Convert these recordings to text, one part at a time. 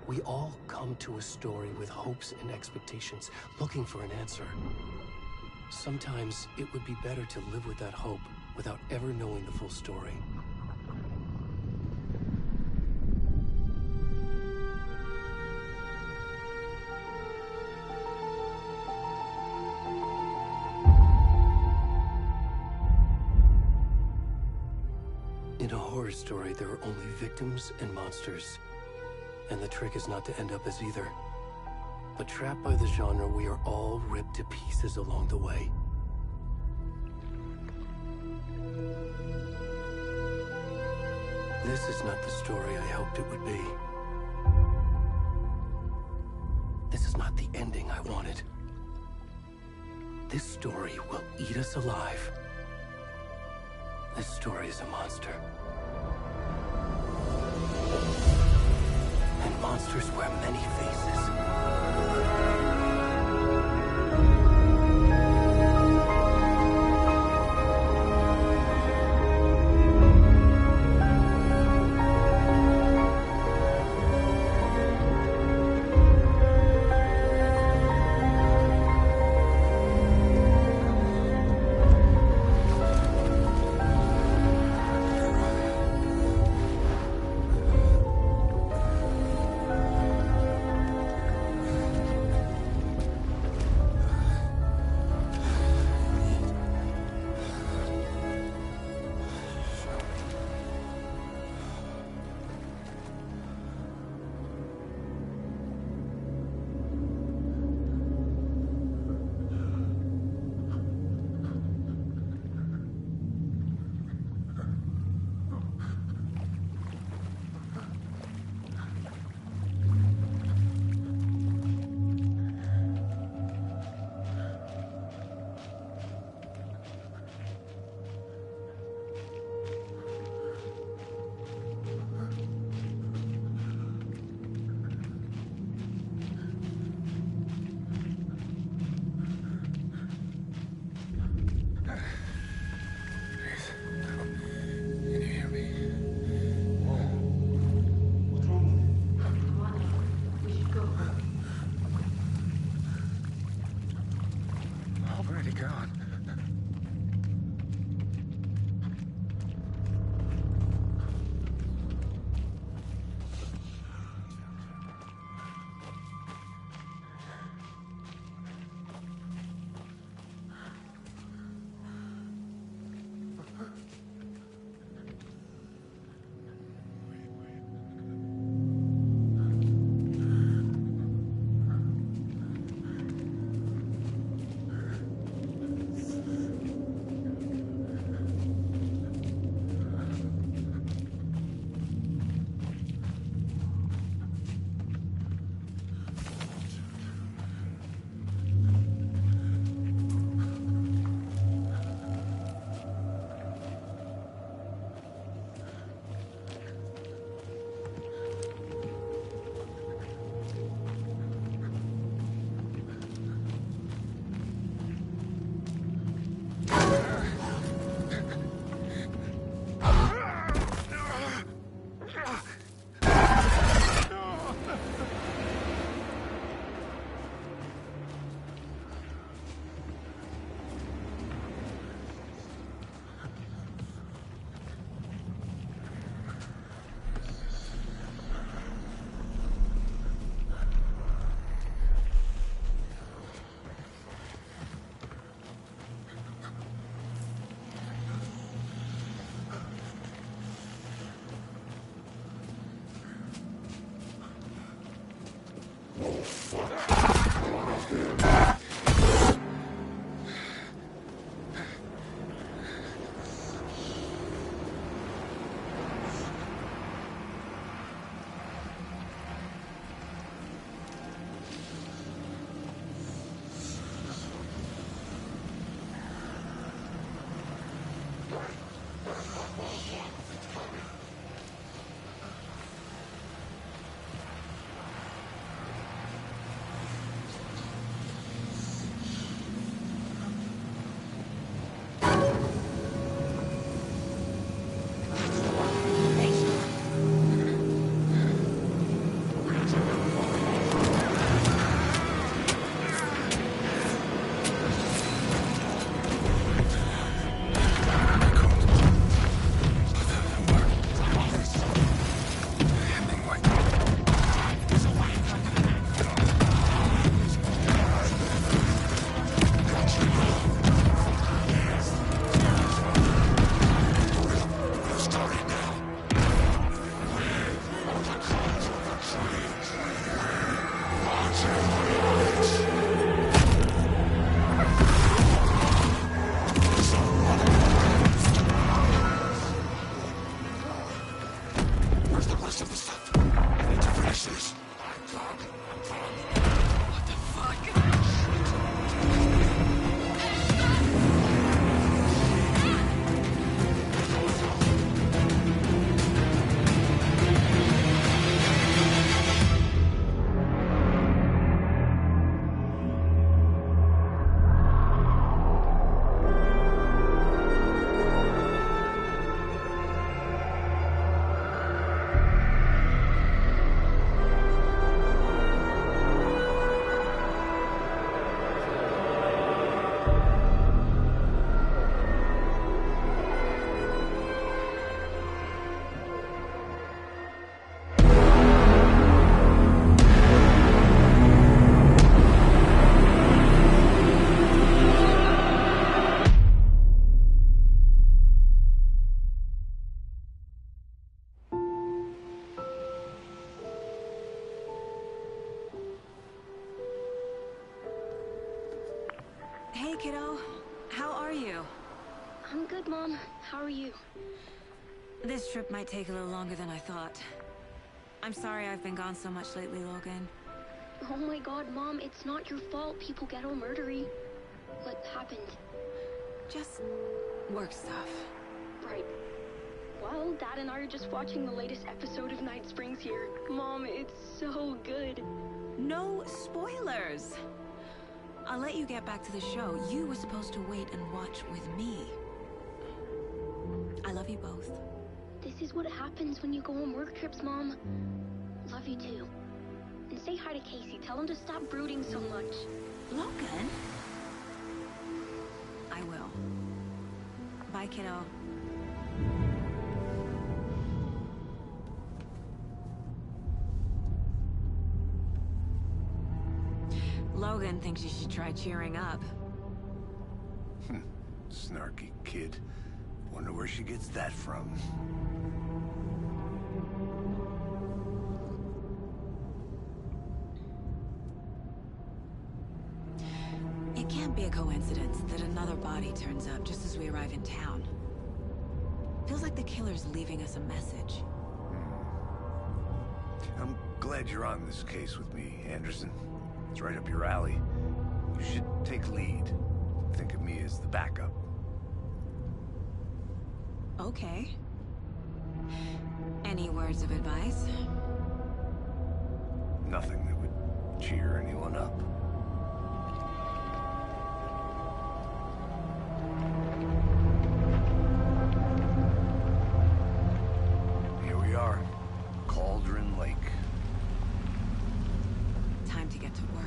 We all come to a story with hopes and expectations, looking for an answer. Sometimes it would be better to live with that hope without ever knowing the full story. In a horror story, there are only victims and monsters. And the trick is not to end up as either. But trapped by the genre, we are all ripped to pieces along the way. This is not the story I hoped it would be. This is not the ending I wanted. This story will eat us alive. This story is a monster. And monsters wear many faces. Hey, kiddo. How are you? I'm good, Mom. How are you? This trip might take a little longer than I thought. I'm sorry I've been gone so much lately, Logan. Oh my god, Mom, it's not your fault people get all murdery. What happened? Just work stuff. Right. Well, Dad and I are just watching the latest episode of Night Springs here. Mom, it's so good. No spoilers! I'll let you get back to the show. You were supposed to wait and watch with me. I love you both. This is what happens when you go on work trips, Mom. Love you too. And say hi to Casey. Tell him to stop brooding so much. Logan? I will. Bye, kiddo. Logan thinks you should try cheering up. Snarky kid. Wonder where she gets that from. It can't be a coincidence that another body turns up just as we arrive in town. Feels like the killer's leaving us a message. I'm glad you're on this case with me, Anderson. It's right up your alley. You should take lead. Think of me as the backup. Okay. Any words of advice? Nothing that would cheer anyone up. Here we are. Cauldron Lake. Time to get to work.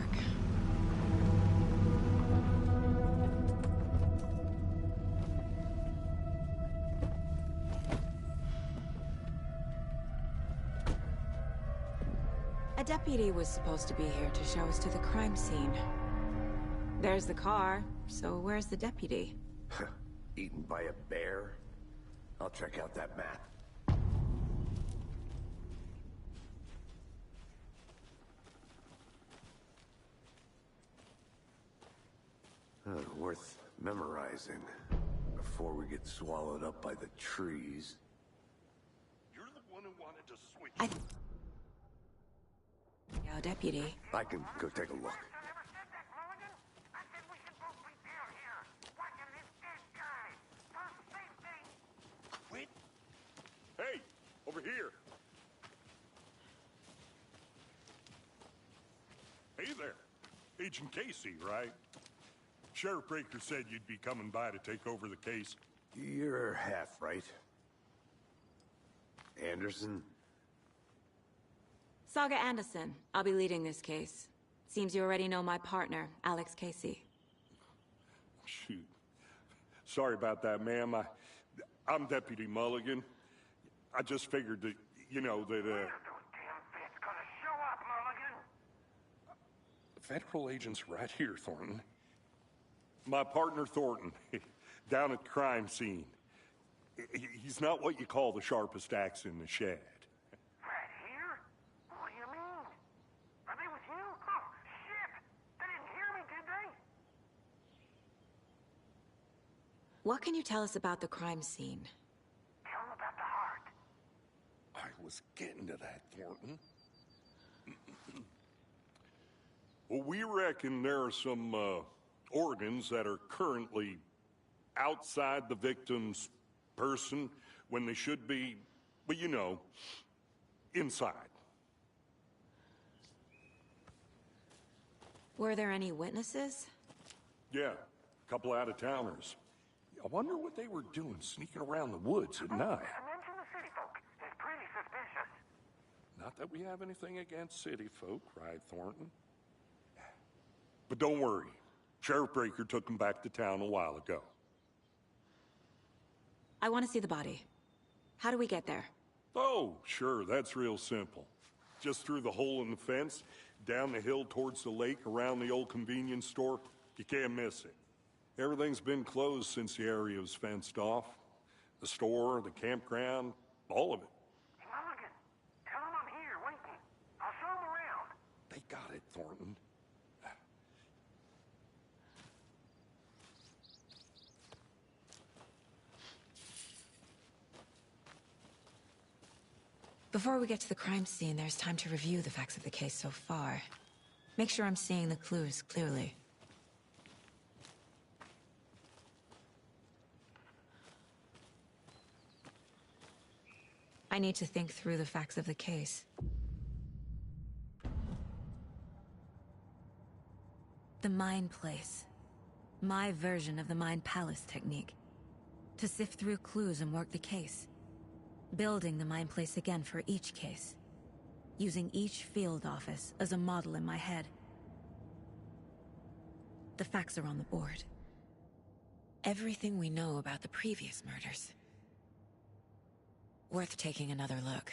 A deputy was supposed to be here to show us to the crime scene. There's the car, so where's the deputy? Eaten by a bear? I'll check out that map. Worth memorizing before we get swallowed up by the trees. You're the one who wanted to switch. Yeah, deputy. I can go take a look. Quit. Hey, over here. Hey there. Agent Casey, right? Sheriff Breaker said you'd be coming by to take over the case. You're half right. Anderson? Saga Anderson. I'll be leading this case. Seems you already know my partner, Alex Casey. Shoot. Sorry about that, ma'am. I'm Deputy Mulligan. I just figured that, you know, that, Federal agent's right here, Thornton. My partner, Thornton, down at the crime scene. He's not what you call the sharpest axe in the shed. Right here? What do you mean? Are they with you? Oh, shit! They didn't hear me, did they? What can you tell us about the crime scene? Tell them about the heart. I was getting to that, Thornton. Well, we reckon there are some, organs that are currently outside the victim's person when they should be, well, you know, inside. Were there any witnesses? Yeah, a couple out-of-towners. I wonder what they were doing sneaking around the woods at night. Mention the city folk. It's pretty suspicious. Not that we have anything against city folk, right, Thornton? But don't worry. Sheriff Breaker took him back to town a while ago. I want to see the body. How do we get there? Oh, sure, that's real simple. Just through the hole in the fence, down the hill towards the lake, around the old convenience store. You can't miss it. Everything's been closed since the area was fenced off. The store, the campground, all of it. Hey, Mulligan, tell them I'm here, waiting. I'll show them around. They got it, Thornton. Before we get to the crime scene, there's time to review the facts of the case so far. Make sure I'm seeing the clues clearly. I need to think through the facts of the case. The Mind Place. My version of the Mind Palace technique. To sift through clues and work the case. Building the Mind Place again for each case. Using each field office as a model in my head. The facts are on the board. Everything we know about the previous murders. Worth taking another look.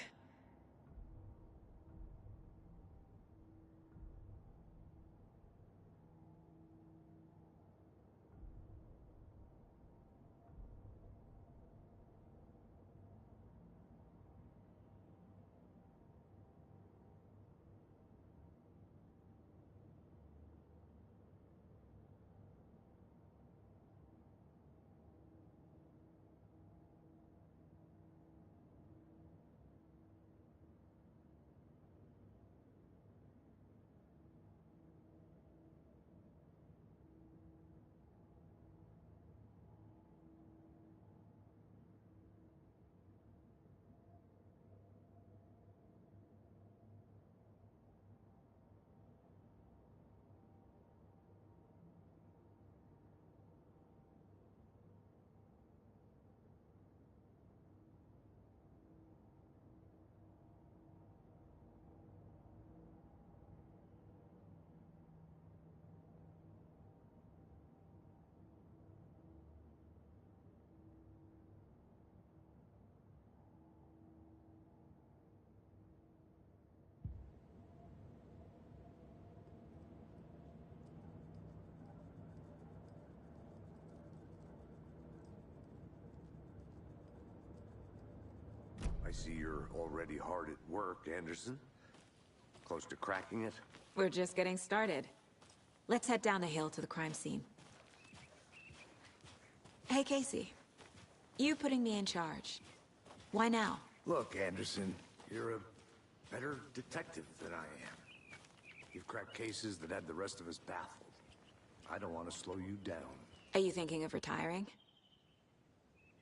I see you're already hard at work, Anderson. Close to cracking it? We're just getting started. Let's head down the hill to the crime scene. Hey, Casey. You putting me in charge. Why now? Look, Anderson, you're a better detective than I am. You've cracked cases that had the rest of us baffled. I don't want to slow you down. Are you thinking of retiring?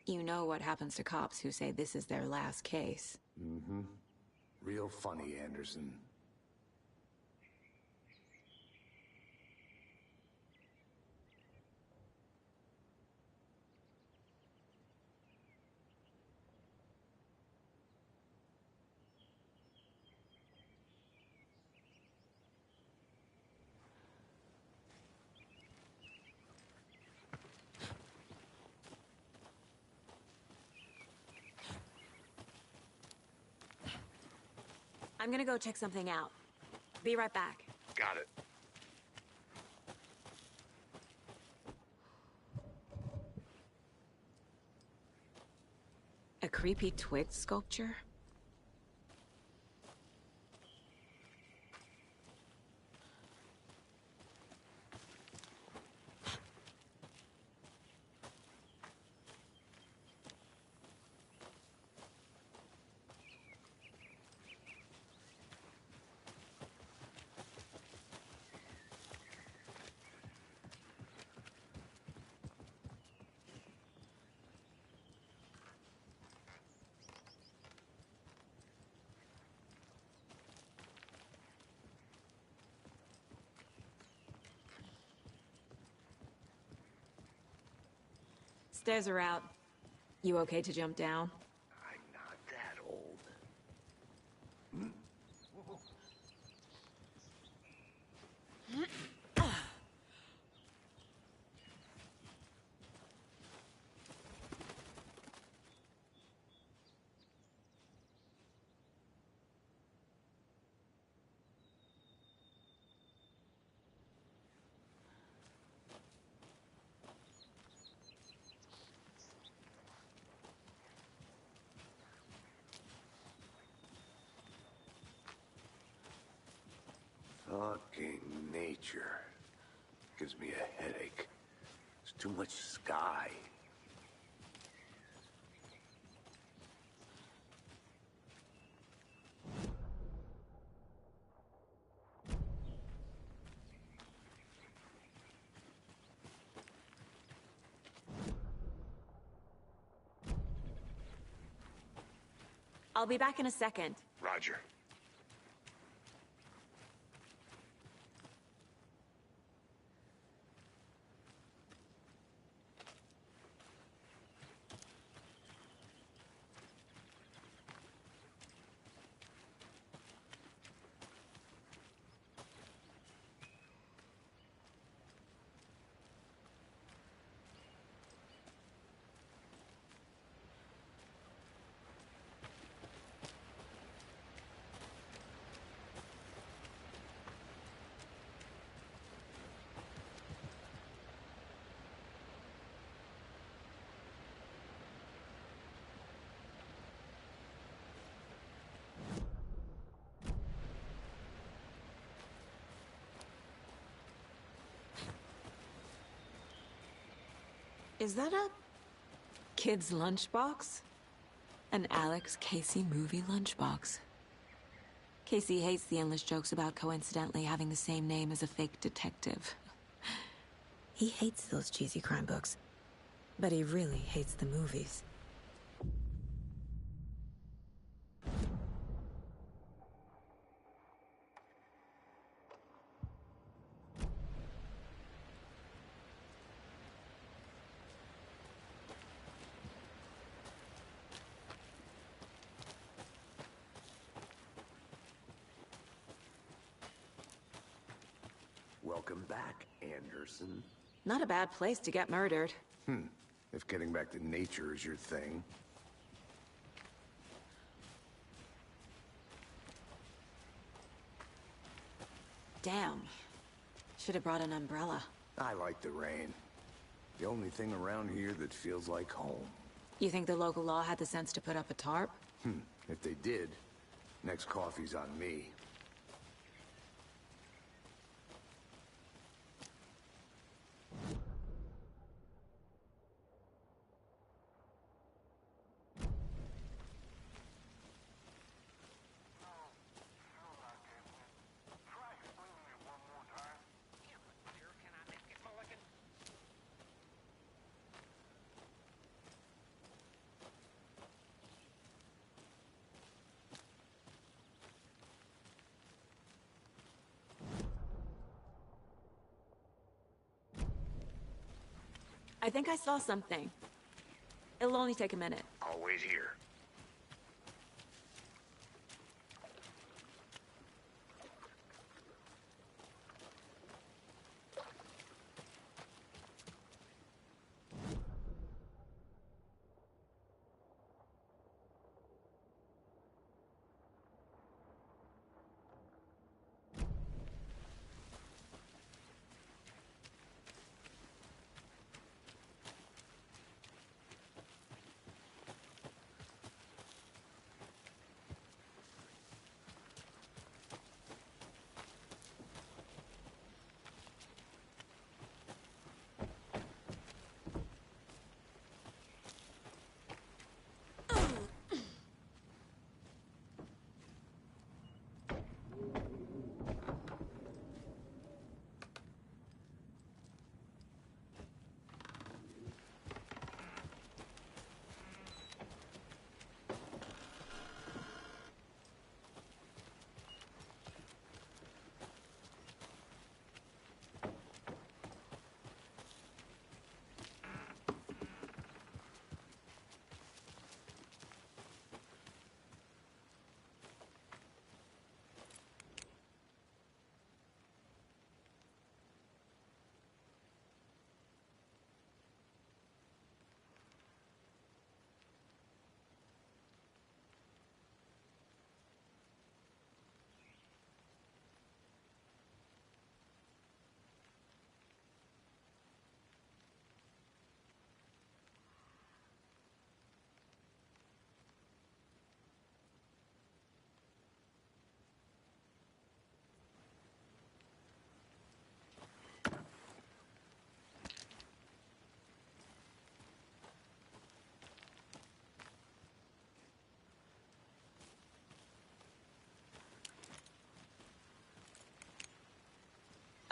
You know what happens to cops who say this is their last case. Mm-hmm. Real funny, Anderson. I'm gonna go check something out. Be right back. Got it. A creepy twig sculpture? Stairs are out. You okay to jump down? I'm not that old. Fucking nature. Gives me a headache. There's too much sky. I'll be back in a second. Roger. Is that a kid's lunchbox? An Alex Casey movie lunchbox. Casey hates the endless jokes about coincidentally having the same name as a fake detective. He hates those cheesy crime books, but he really hates the movies. Welcome back, Anderson. Not a bad place to get murdered. If getting back to nature is your thing. Damn. Should have brought an umbrella. I like the rain. The only thing around here that feels like home. You think the local law had the sense to put up a tarp? If they did, next coffee's on me. I think I saw something. It'll only take a minute. I'll wait here.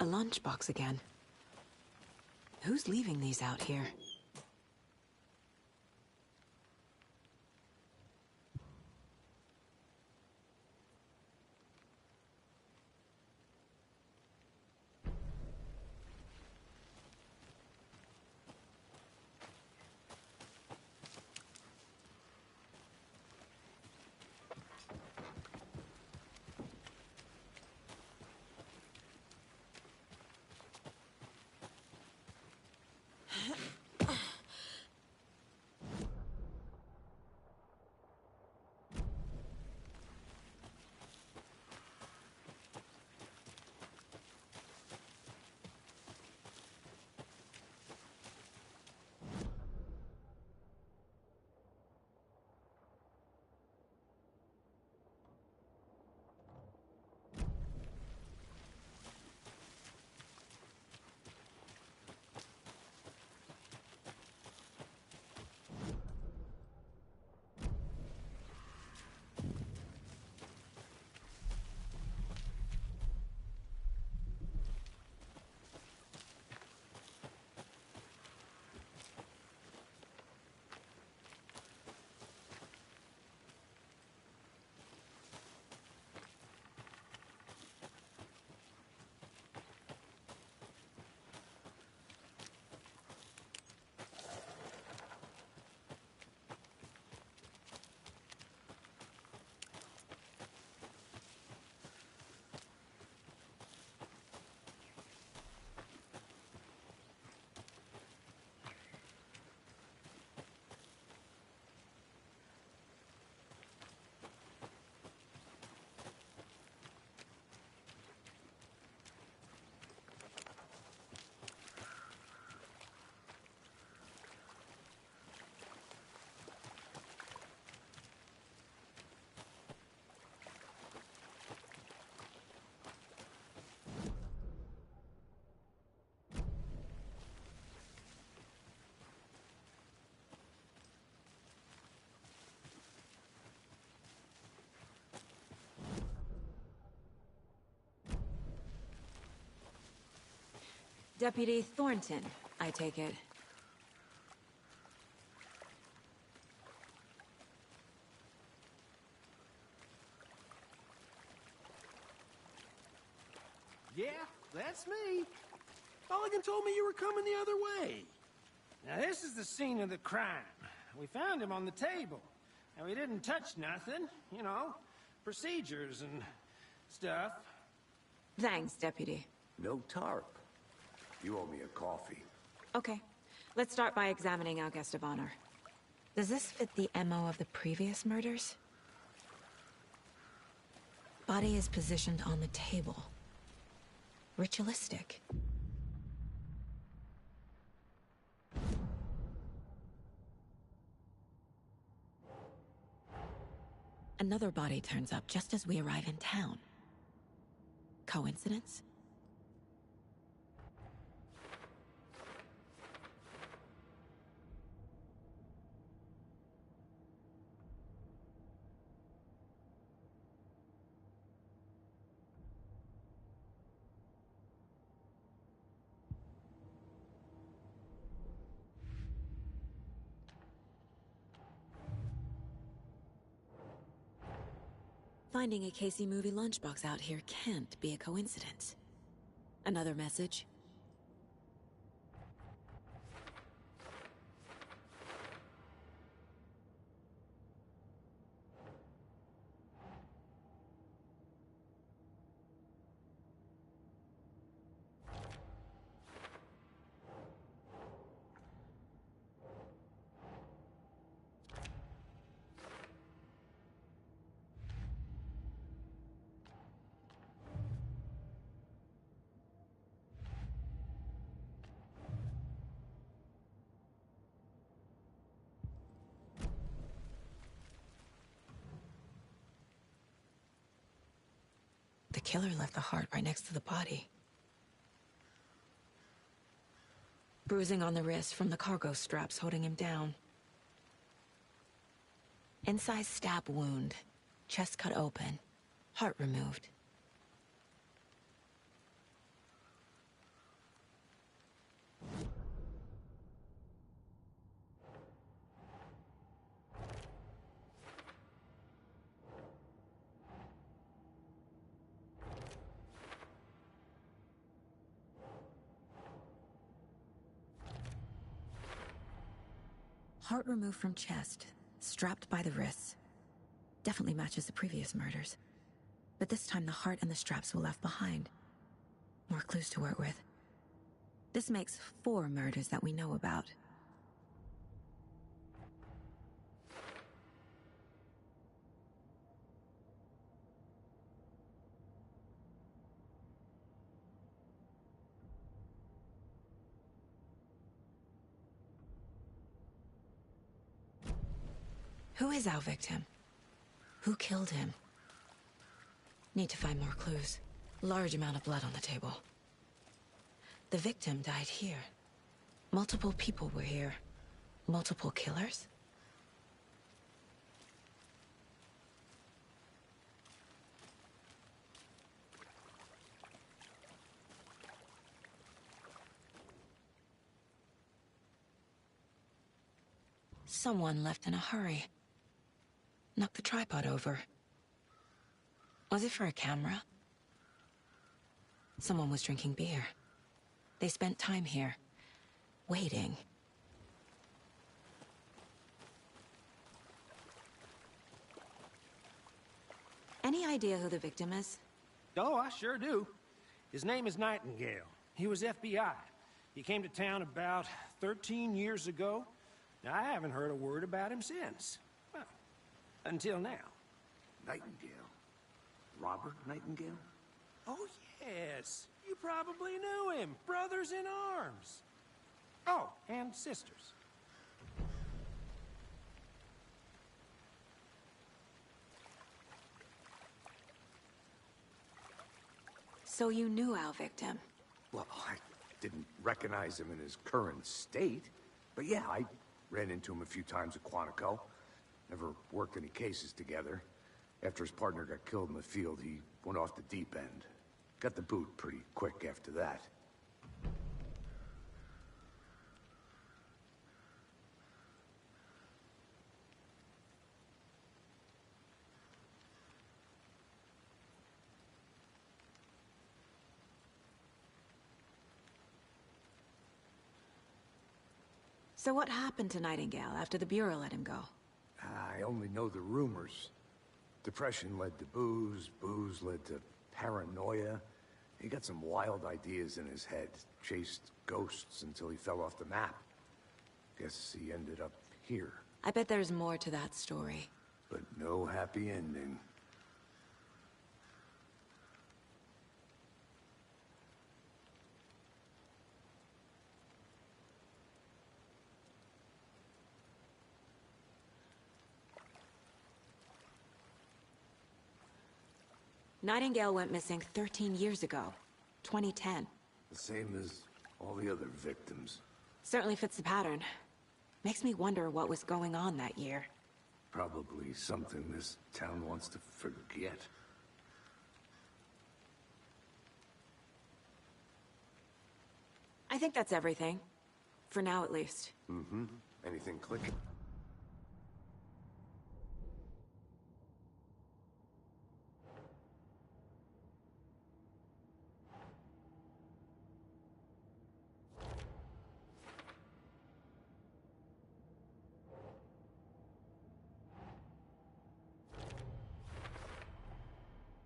A lunchbox again. Who's leaving these out here? Deputy Thornton, I take it. Yeah, that's me. Mulligan told me you were coming the other way. Now, this is the scene of the crime. We found him on the table. And we didn't touch nothing, you know, procedures and stuff. Thanks, Deputy. No tarp. You owe me a coffee. Okay. Let's start by examining our guest of honor. Does this fit the MO of the previous murders? Body is positioned on the table. Ritualistic. Another body turns up just as we arrive in town. Coincidence? Finding a Casey movie lunchbox out here can't be a coincidence. Another message? The killer left the heart right next to the body. Bruising on the wrist from the cargo straps holding him down. Incised stab wound. Chest cut open. Heart removed. Heart removed from chest, strapped by the wrists. Definitely matches the previous murders. But this time the heart and the straps were left behind. More clues to work with. This makes 4 murders that we know about. Who is our victim? Who killed him? Need to find more clues. Large amount of blood on the table. The victim died here. Multiple people were here. Multiple killers? Someone left in a hurry. Knocked the tripod over. Was it for a camera? Someone was drinking beer. They spent time here, waiting. Any idea who the victim is? Oh, I sure do. His name is Nightingale. He was FBI. He came to town about 13 years ago. Now, I haven't heard a word about him since. Well, until now. Nightingale? Robert Nightingale? Oh, yes. You probably knew him. Brothers in arms. Oh, and sisters. So you knew our victim? Well, I didn't recognize him in his current state. But yeah, I ran into him a few times at Quantico. Never worked any cases together. After his partner got killed in the field, he went off the deep end. Got the boot pretty quick after that. So what happened to Nightingale after the Bureau let him go? I only know the rumors. Depression led to booze, booze led to paranoia. He got some wild ideas in his head, chased ghosts until he fell off the map. Guess he ended up here. I bet there's more to that story. But no happy ending. Nightingale went missing 13 years ago. 2010. The same as all the other victims. Certainly fits the pattern. Makes me wonder what was going on that year. Probably something this town wants to forget. I think that's everything. For now, at least. Mm-hmm. Anything clicking?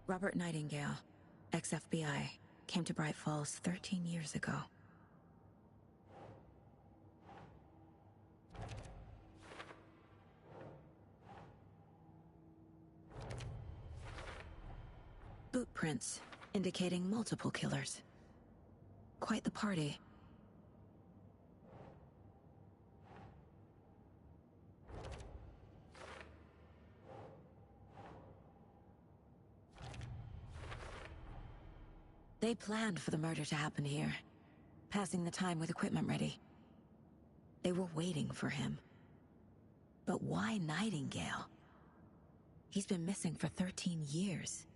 Robert Nightingale, ex-FBI, came to Bright Falls 13 years ago. Boot prints, indicating multiple killers. Quite the party. They planned for the murder to happen here, passing the time with equipment ready. They were waiting for him. But why Nightingale? He's been missing for 13 years.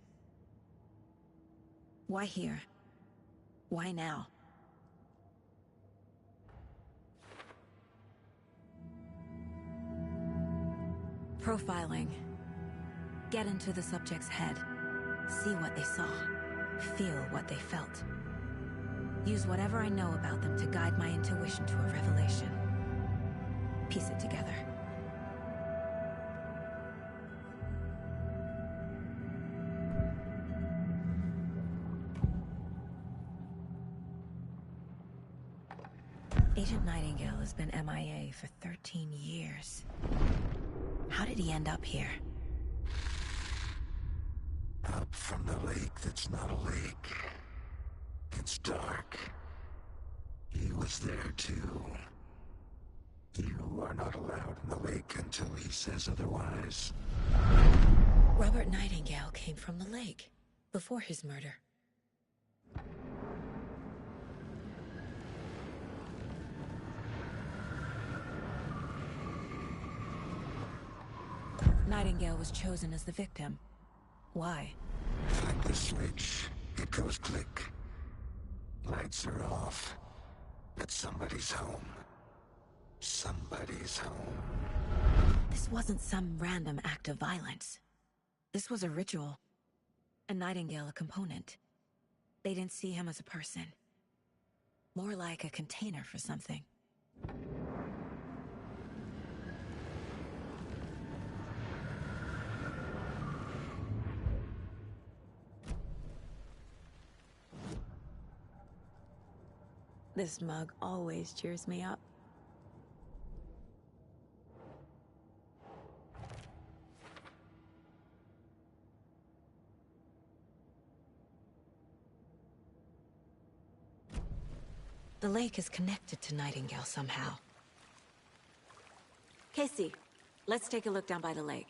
Why here? Why now? Profiling. Get into the subject's head. See what they saw. Feel what they felt. Use whatever I know about them to guide my intuition to a revelation. Piece it together. Agent Nightingale has been MIA for 13 years. How did he end up here? Up from the lake that's not a lake. It's dark. He was there too. You are not allowed in the lake until he says otherwise. Robert Nightingale came from the lake, before his murder. Nightingale was chosen as the victim. Why? Find the switch. It goes click. Lights are off. But somebody's home. Somebody's home. This wasn't some random act of violence. This was a ritual. And Nightingale a component. They didn't see him as a person. More like a container for something. This mug always cheers me up. The lake is connected to Nightingale somehow. Casey, let's take a look down by the lake.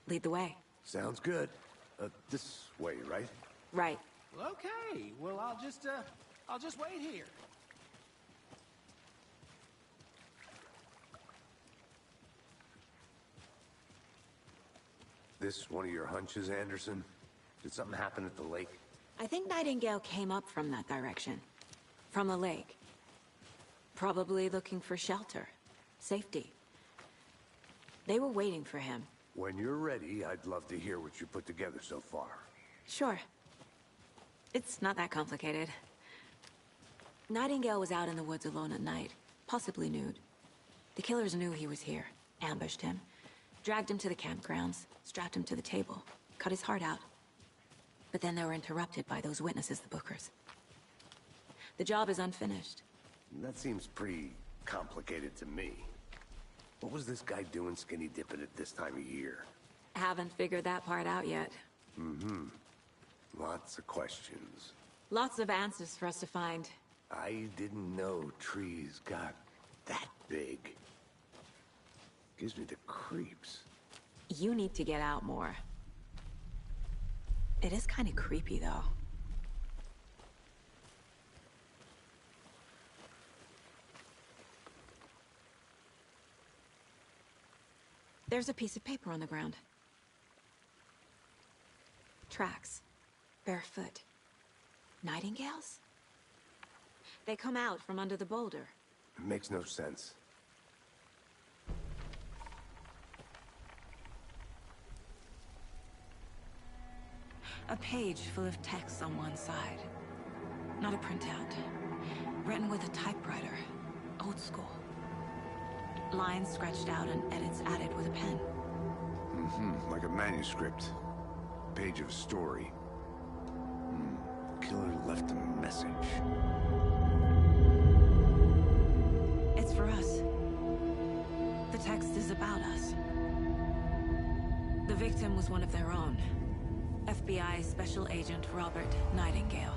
Lead the way. Sounds good. This way, right? Right. Okay, well, I'll just wait here. This one of your hunches, Anderson? Did something happen at the lake? I think Nightingale came up from that direction. From the lake. Probably looking for shelter. Safety. They were waiting for him. When you're ready, I'd love to hear what you put together so far. Sure. It's not that complicated. Nightingale was out in the woods alone at night, possibly nude. The killers knew he was here, ambushed him, dragged him to the campgrounds, strapped him to the table, cut his heart out. But then they were interrupted by those witnesses, the Bookers. The job is unfinished. That seems pretty complicated to me. What was this guy doing skinny dipping at this time of year? Haven't figured that part out yet. Mm-hmm. Lots of questions. Lots of answers for us to find. I didn't know trees got that big. Gives me the creeps. You need to get out more. It is kind of creepy, though. There's a piece of paper on the ground. Tracks. Barefoot. Nightingales? They come out from under the boulder. It makes no sense. A page full of text on one side. Not a printout. Written with a typewriter. Old school. Lines scratched out and edits added with a pen. Mm-hmm. Like a manuscript. Page of a story. Killer left a message. It's for us. The text is about us. The victim was one of their own. FBI Special Agent Robert Nightingale.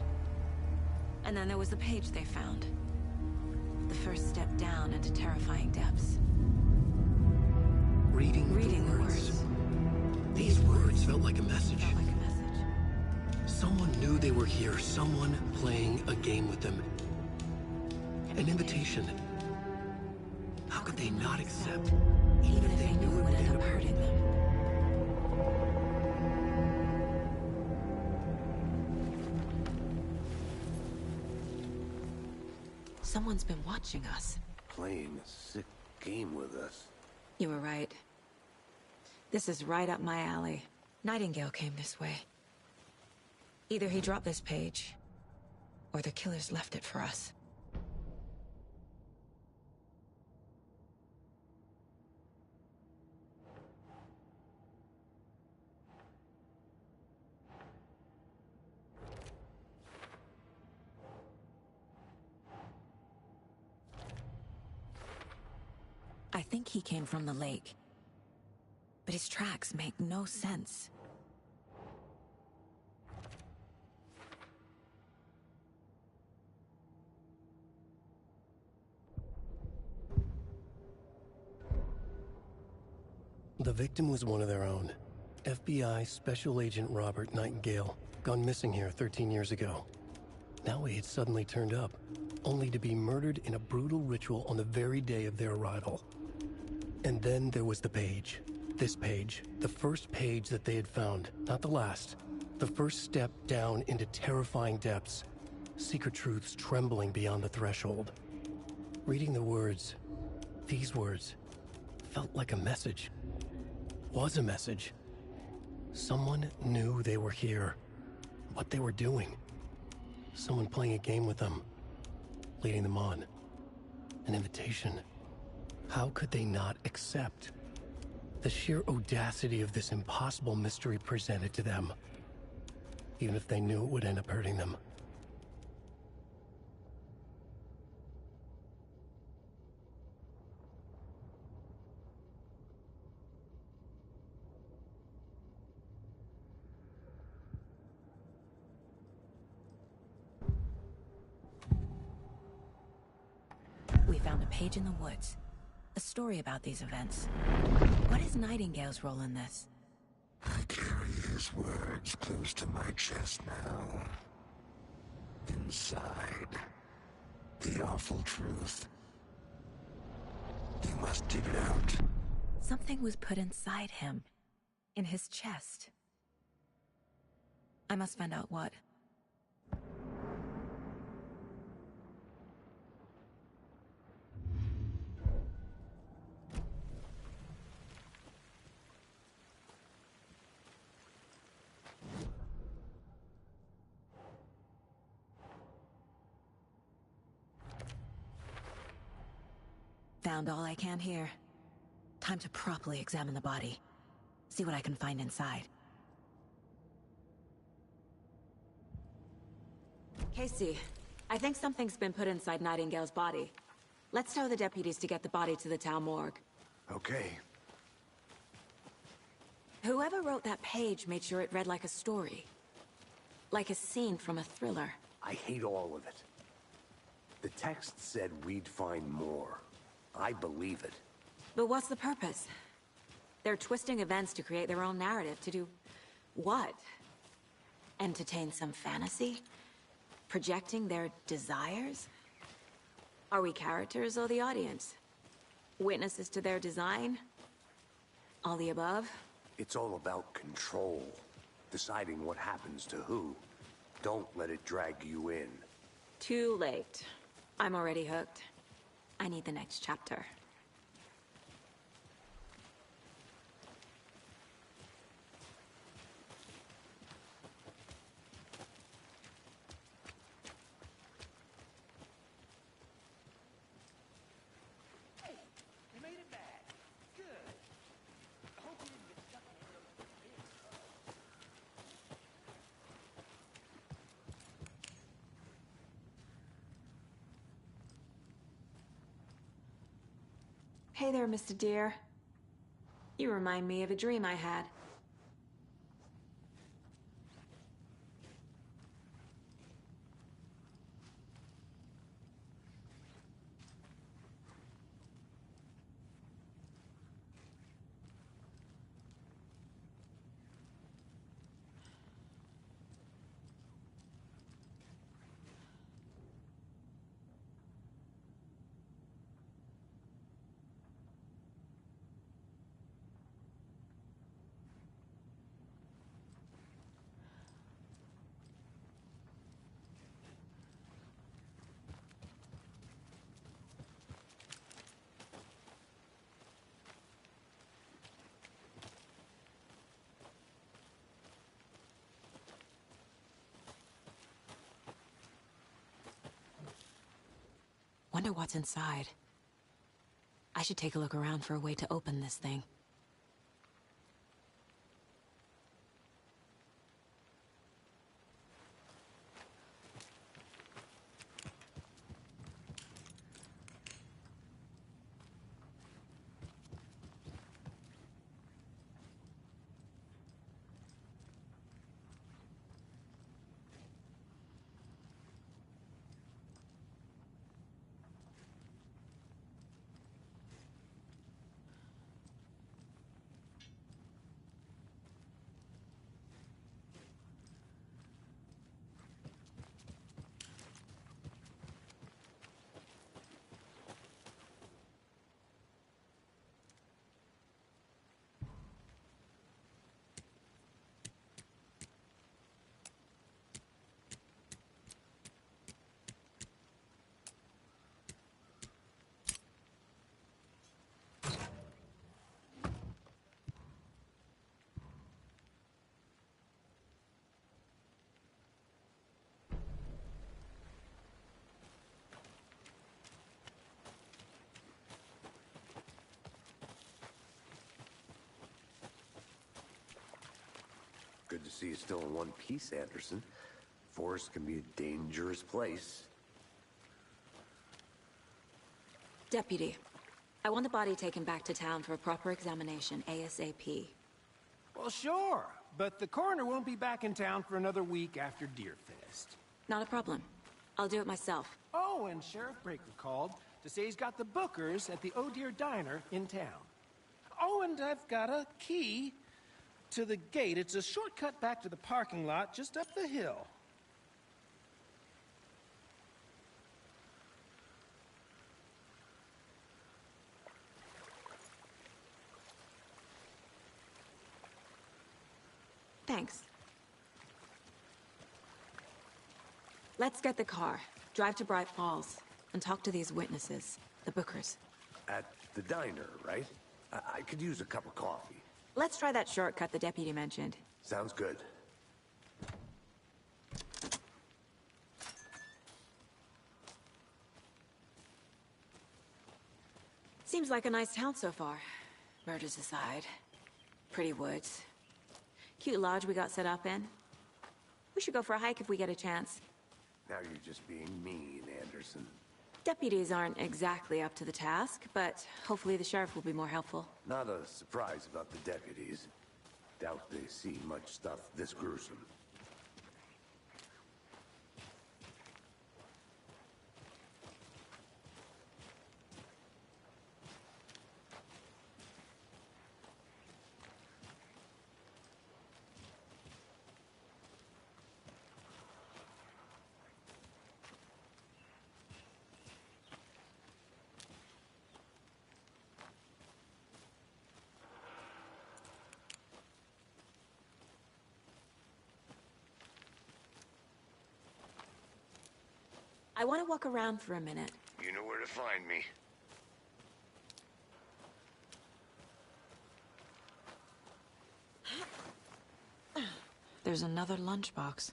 And then there was the page they found. The first step down into terrifying depths. Reading the words. These words felt like a message. Someone knew they were here. Someone playing a game with them. An invitation. How could they not accept, even if they knew it would end up hurting them? Someone's been watching us. Playing a sick game with us. You were right. This is right up my alley. Nightingale came this way. Either he dropped this page, or the killers left it for us. I think he came from the lake. But his tracks make no sense. The victim was one of their own. FBI Special Agent Robert Nightingale, gone missing here 13 years ago. Now he had suddenly turned up, only to be murdered in a brutal ritual on the very day of their arrival. And then there was the page. This page, the first page that they had found, not the last. The first step down into terrifying depths. Secret truths trembling beyond the threshold. Reading the words, these words, felt like a message. Was a message. Someone knew they were here. What they were doing. Someone playing a game with them. Leading them on. An invitation. How could they not accept? The sheer audacity of this impossible mystery presented to them. Even if they knew it would end up hurting them. We found a page in the woods. A story about these events. What is Nightingale's role in this? I carry his words close to my chest now. Inside, the awful truth. You must dig it out. Something was put inside him. In his chest. I must find out what. Found all I can here. Time to properly examine the body. See what I can find inside. Casey, I think something's been put inside Nightingale's body. Let's tell the deputies to get the body to the town morgue. Okay. Whoever wrote that page made sure it read like a story. Like a scene from a thriller. I hate all of it. The text said we'd find more. I believe it. But what's the purpose? They're twisting events to create their own narrative. To do what? Entertain some fantasy? Projecting their desires? Are we characters or the audience? Witnesses to their design? All the above? It's all about control. Deciding what happens to who. Don't let it drag you in. Too late. I'm already hooked. I need the next chapter. You made it back. Good. I hope you didn't get stuck in any of those big trouble. Hey there, Mr. Deer. You remind me of a dream I had. Wonder what's inside. I should take a look around for a way to open this thing. Good to see you still in one piece, Anderson. Forest can be a dangerous place. Deputy, I want the body taken back to town for a proper examination, ASAP. Well, sure, but the coroner won't be back in town for another week after Deerfest. Not a problem. I'll do it myself. Oh, and Sheriff Breaker called to say he's got the bookers at the Oh Dear Diner in town. Oh, and I've got a key to the gate. It's a shortcut back to the parking lot just up the hill. Thanks. Let's get the car, drive to Bright Falls, and talk to these witnesses, the bookers. At the diner, right? I could use a cup of coffee. Let's try that shortcut the deputy mentioned. Sounds good. Seems like a nice town so far. Murders aside. Pretty woods. Cute lodge we got set up in. We should go for a hike if we get a chance. Now you're just being mean, Anderson. Deputies aren't exactly up to the task, but hopefully the sheriff will be more helpful. Not a surprise about the deputies. Doubt they see much stuff this gruesome. I want to walk around for a minute. You know where to find me. There's another lunchbox.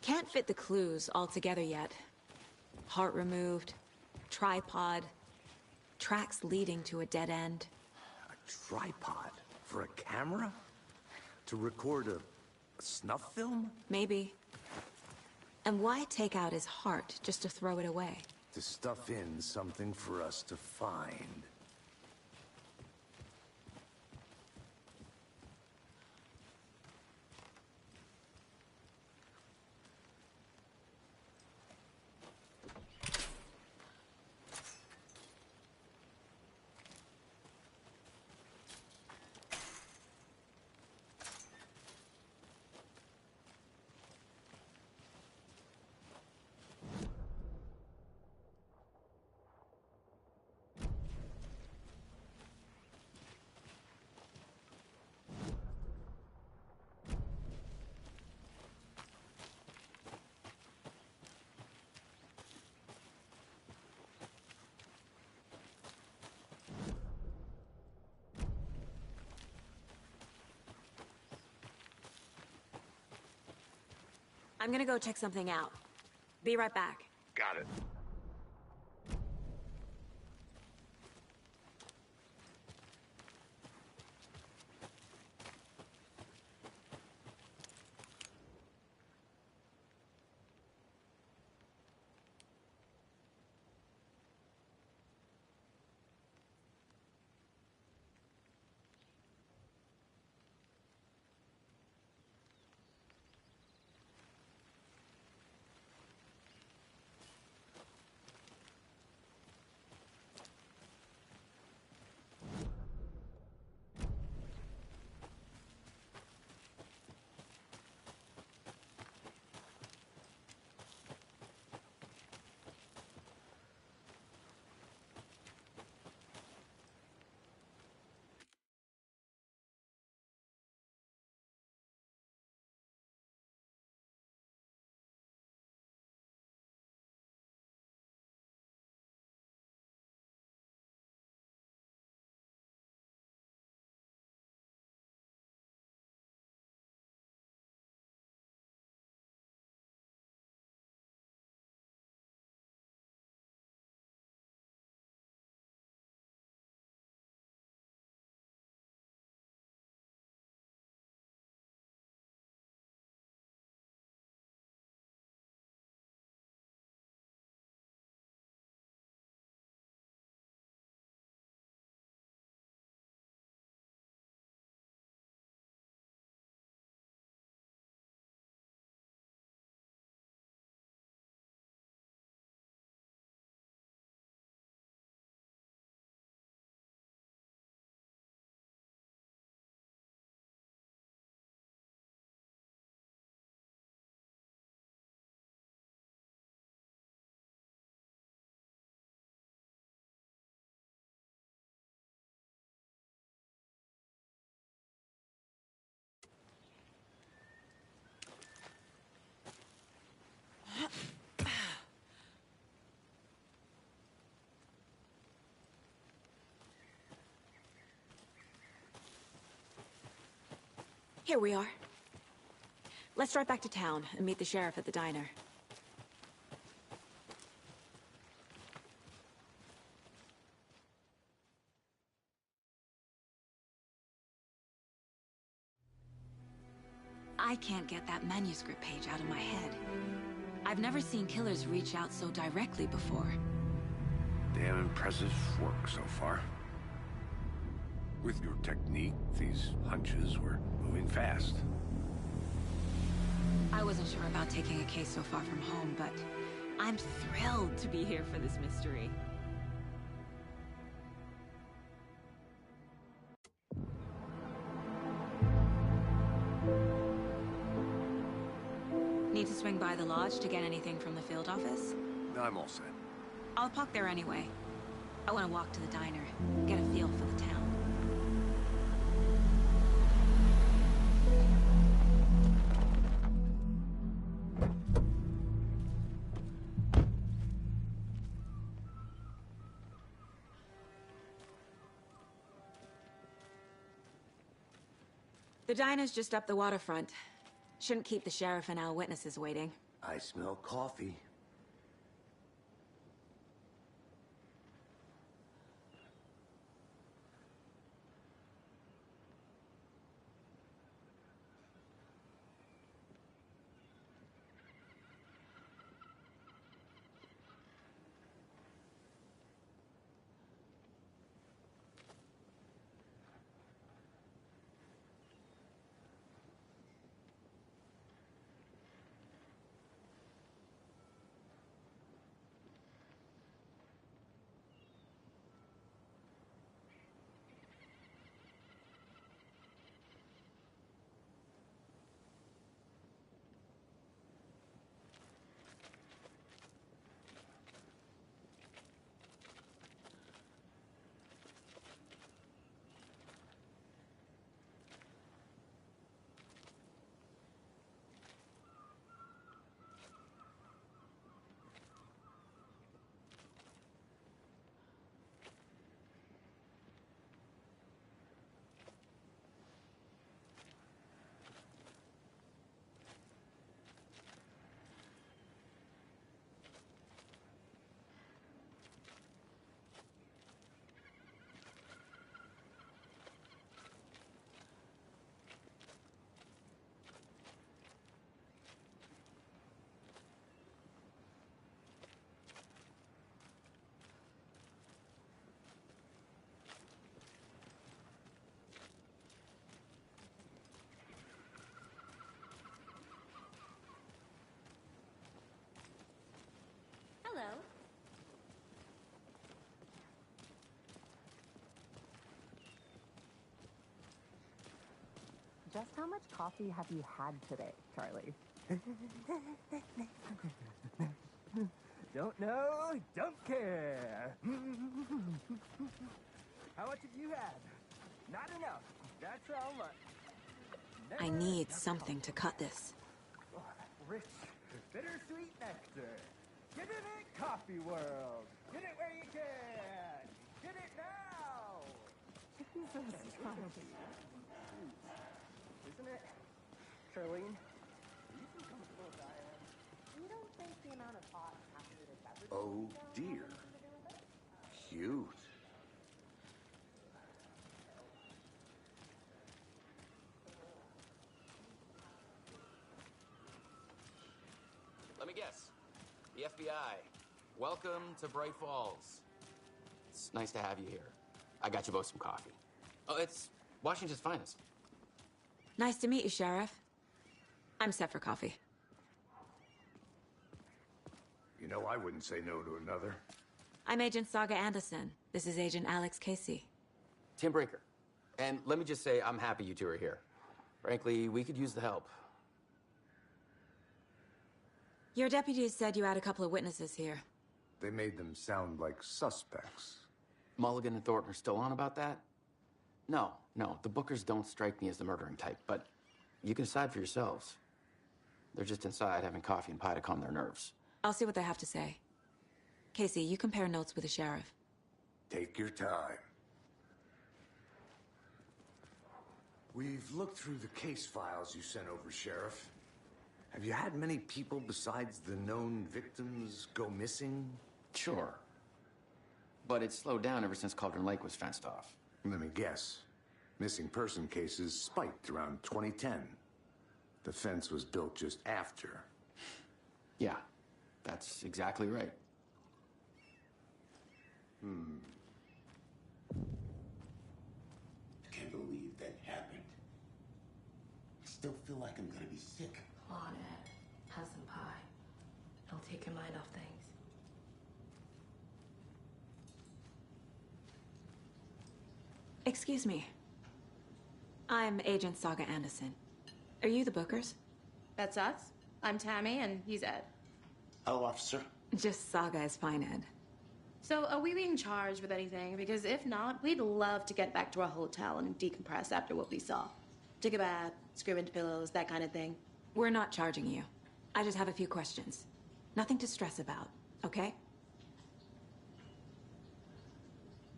Can't fit the clues all together yet. Heart removed, tripod, tracks leading to a dead end. A tripod? For a camera? To record a snuff film? Maybe. And why take out his heart just to throw it away? To stuff in something for us to find. I'm gonna go check something out. Be right back. Got it. Here we are. Let's drive back to town and meet the sheriff at the diner. I can't get that manuscript page out of my head. I've never seen killers reach out so directly before. Damn impressive work so far. With your technique, these hunches were moving fast. I wasn't sure about taking a case so far from home, but I'm thrilled to be here for this mystery. Need to swing by the lodge to get anything from the field office? I'm all set. I'll park there anyway. I want to walk to the diner, get a feel for the town. The diner's just up the waterfront. Shouldn't keep the sheriff and our witnesses waiting. I smell coffee. Hello. Just how much coffee have you had today, Charlie? Don't know, don't care. How much have you had? Not enough. That's how much. I need something to cut this. Rich, bittersweet nectar. Get in it, coffee world. Get it where you can. Get it now. Jesus Christ. Isn't it, Charlene? You can comfortable as I am. You don't think the amount of hot caffeinated beverages? Oh dear. Cute. Let me guess. The FBI. Welcome to Bright Falls. It's nice to have you here. I got you both some coffee. Oh, it's Washington's finest. Nice to meet you, Sheriff. I'm set for coffee. You know, I wouldn't say no to another. I'm Agent Saga Anderson. This is Agent Alex Casey. Tim Breaker. And let me just say, I'm happy you two are here. Frankly, we could use the help. Your deputies said you had a couple of witnesses here. They made them sound like suspects. Mulligan and Thornton are still on about that? No, the Bookers don't strike me as the murdering type, but you can decide for yourselves. They're just inside having coffee and pie to calm their nerves. I'll see what they have to say. Casey, you compare notes with the sheriff. Take your time. We've looked through the case files you sent over, Sheriff. Have you had many people besides the known victims go missing? Sure. But it's slowed down ever since Cauldron Lake was fenced off. Let me guess. Missing person cases spiked around 2010. The fence was built just after. Yeah, that's exactly right. Can't believe that happened. I still feel like I'm gonna be sick. Come on, Ed. Have some pie. It'll take your mind off things. Excuse me. I'm Agent Saga Anderson. Are you the Bookers? That's us. I'm Tammy, and he's Ed. Hello, officer. Just Saga is fine, Ed. So, are we being charged with anything? Because if not, we'd love to get back to our hotel and decompress after what we saw. Take a bath, scream into pillows, that kind of thing. We're not charging you. I just have a few questions. Nothing to stress about, okay?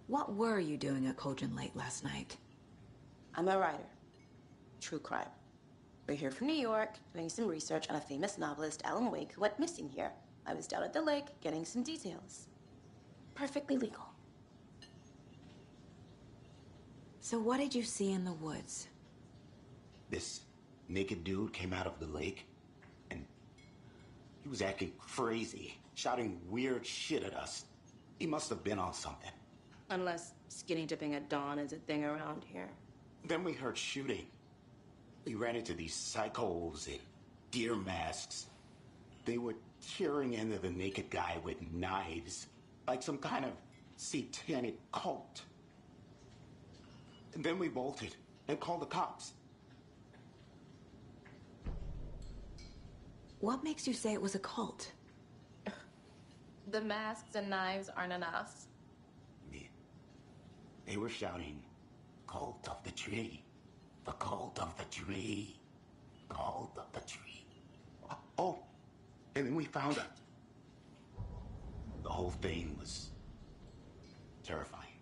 What were you doing at Cauldron Lake last night? I'm a writer. True crime. We're here from New York, doing some research on a famous novelist, Alan Wake, who went missing here. I was down at the lake, getting some details. Perfectly legal. So what did you see in the woods? This naked dude came out of the lake, and he was acting crazy, shouting weird shit at us. He must have been on something. Unless skinny dipping at dawn is a thing around here. Then we heard shooting. We ran into these psychos in deer masks. They were tearing into the naked guy with knives, like some kind of satanic cult. And then we bolted and called the cops. What makes you say it was a cult? The masks and knives aren't enough. They were shouting, "Cult of the tree, the cult of the tree, cult of the tree." Oh, and then we found out. The whole thing was terrifying.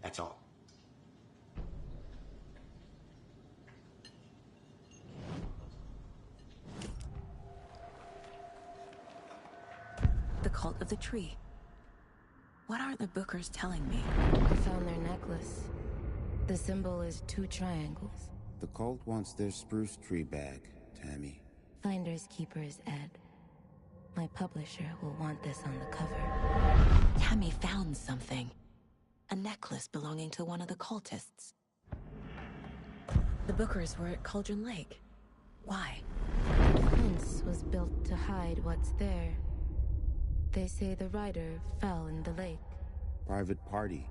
That's all. The cult of the tree. What are the Bookers telling me? I found their necklace. The symbol is 2 triangles. The cult wants their spruce tree back, Tammy. Finders keepers, Ed. My publisher will want this on the cover. Tammy found something. A necklace belonging to one of the cultists. The Bookers were at Cauldron Lake. Why? The fence was built to hide what's there. They say the rider fell in the lake. Private party.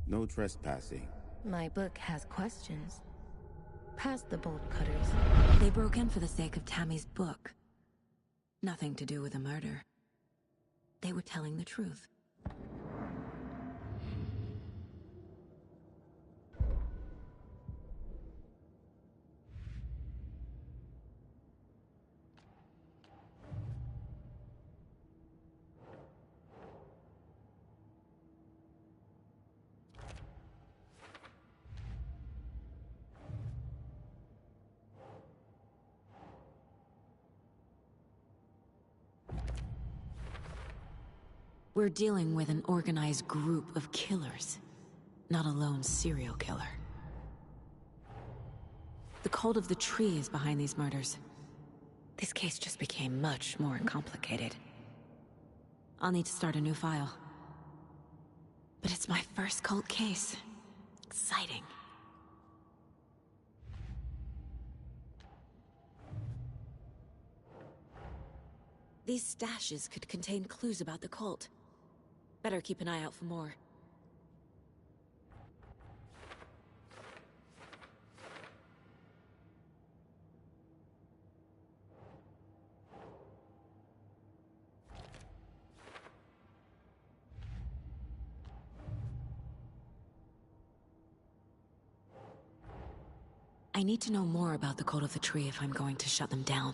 No trespassing. My book has questions. Past the bolt cutters. They broke in for the sake of Tammy's book. Nothing to do with a murder. They were telling the truth. We're dealing with an organized group of killers, not a lone serial killer. The cult of the tree is behind these murders. This case just became much more complicated. I'll need to start a new file. But it's my first cult case. Exciting. These stashes could contain clues about the cult. Better keep an eye out for more. I need to know more about the cult of the tree if I'm going to shut them down.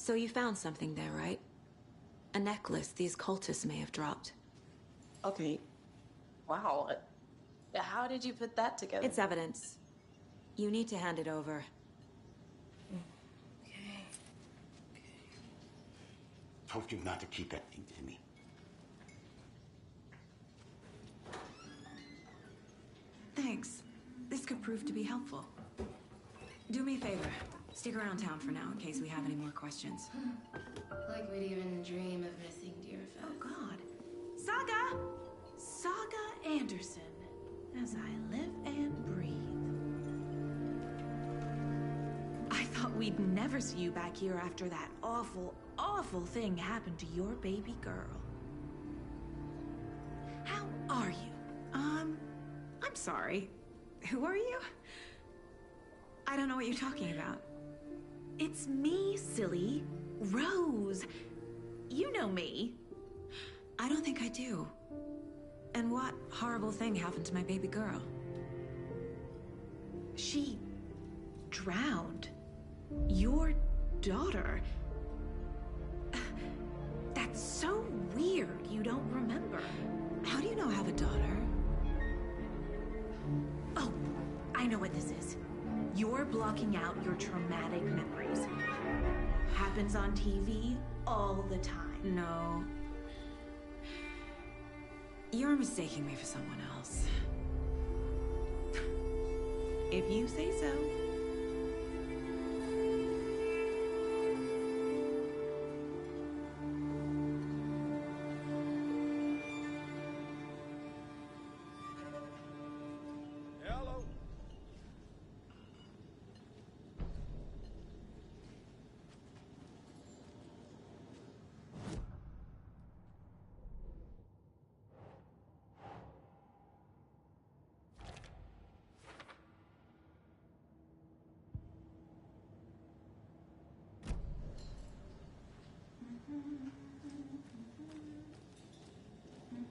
So you found something there, right? A necklace these cultists may have dropped. Okay. Wow. How did you put that together? It's evidence. You need to hand it over. Told you not to keep that thing to me. Thanks. This could prove to be helpful. Do me a favor. Stick around town for now in case we have any more questions. Like we'd even dream of missing Deerfest. Oh, God. Saga! Saga Anderson. As I live and breathe. I thought we'd never see you back here after that awful, awful thing happened to your baby girl. How are you? I'm sorry. Who are you? I don't know what you're talking about. It's me, silly. Rose. You know me. I don't think I do. And what horrible thing happened to my baby girl? She drowned. Your daughter. That's so weird you don't remember. How do you know I have a daughter? Oh, I know what this is. You're blocking out your traumatic memories. Happens on TV all the time. No. You're mistaking me for someone else. If you say so. Hello.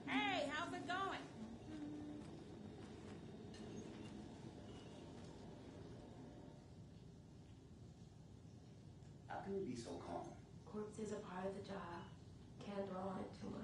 Hey, how's it going? How can you be so calm? Corpse is a part of the job. Can't dwell on it too much.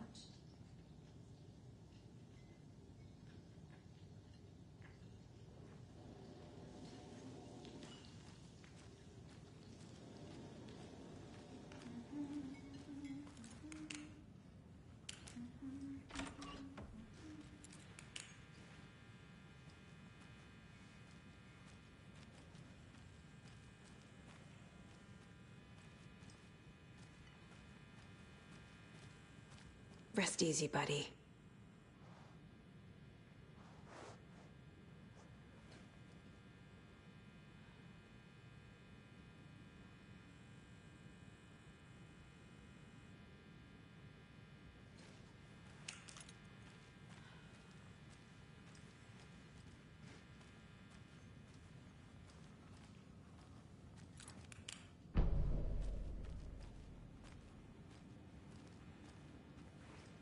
Rest easy, buddy.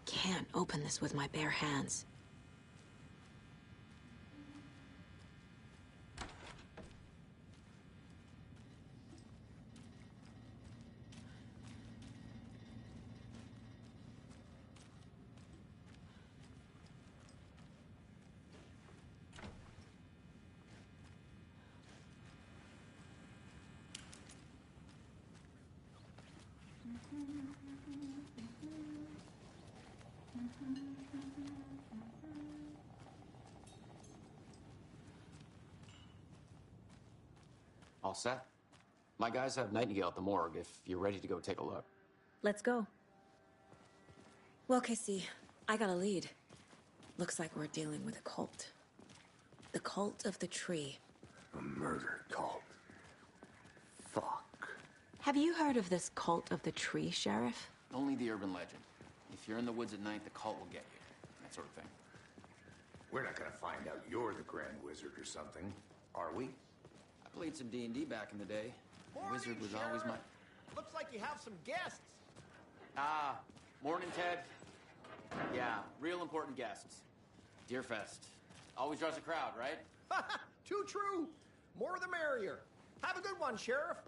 Can't open this with my bare hands. All set? My guys have Nightingale at the morgue if you're ready to go take a look. Let's go. Well, Casey, I got a lead. Looks like we're dealing with a cult. The cult of the tree. A murder cult. Fuck. Have you heard of this cult of the tree, Sheriff? Only the urban legend. If you're in the woods at night, the cult will get you. That sort of thing. We're not gonna find out you're the Grand Wizard or something, are we? I played some D&D back in the day. Morning, Wizard was Sheriff. always my... Looks like you have some guests. Ah, morning, Ted. Yeah, real important guests. Deerfest. Always draws a crowd, right? Too true. More the merrier. Have a good one, Sheriff.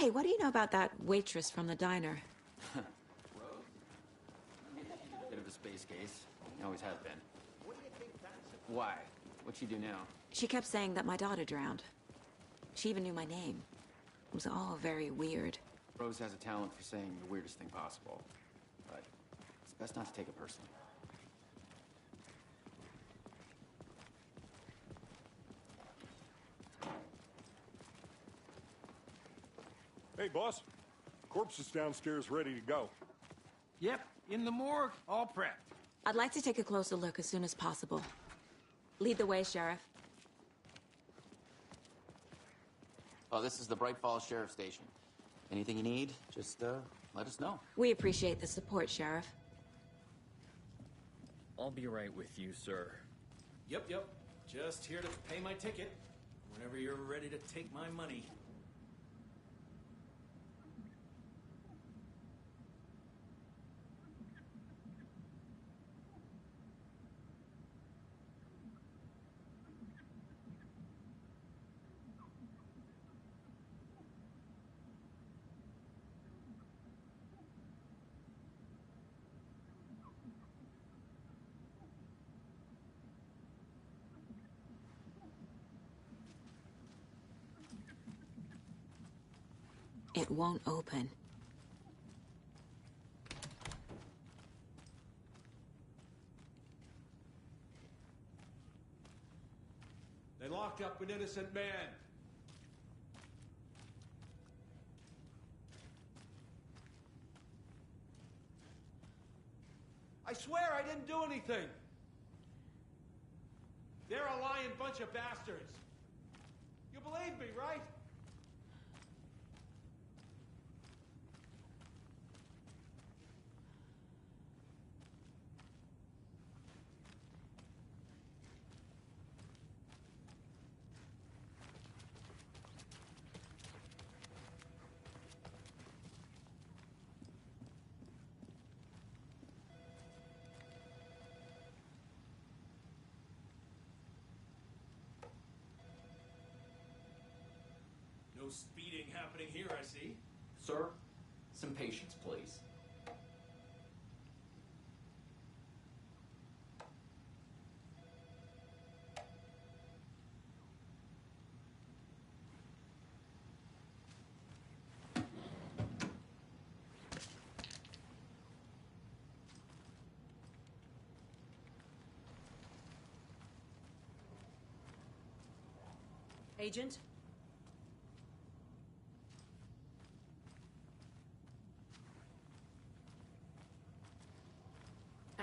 Hey, what do you know about that waitress from the diner? Rose? Bit of a space case. Always has been. What do you think that's Why? What'd she do now? She kept saying that my daughter drowned. She even knew my name. It was all very weird. Rose has a talent for saying the weirdest thing possible. But it's best not to take it personally. Hey, boss. Corpse is downstairs ready to go. Yep, in the morgue, all prepped. I'd like to take a closer look as soon as possible. Lead the way, Sheriff. Oh, this is the Bright Falls Sheriff Station. Anything you need, just let us know. We appreciate the support, Sheriff. I'll be right with you, sir. Yep. Just here to pay my ticket. Whenever you're ready to take my money. It won't open. They locked up an innocent man. I swear I didn't do anything. They're a lying bunch of bastards. You believe me, right? No speeding happening here, I see. Sir, some patience, please. Agent?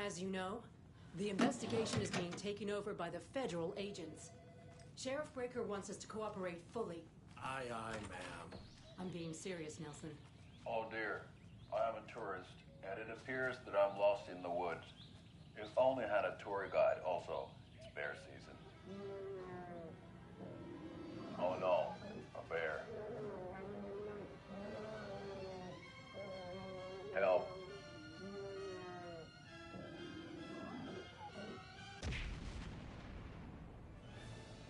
As you know, the investigation is being taken over by the federal agents. Sheriff Breaker wants us to cooperate fully. Aye, ma'am. I'm being serious, Nelson. Oh dear, I am a tourist, and it appears that I'm lost in the woods. You've only had a tour guide, also. It's bear season. Oh no, a bear. Help.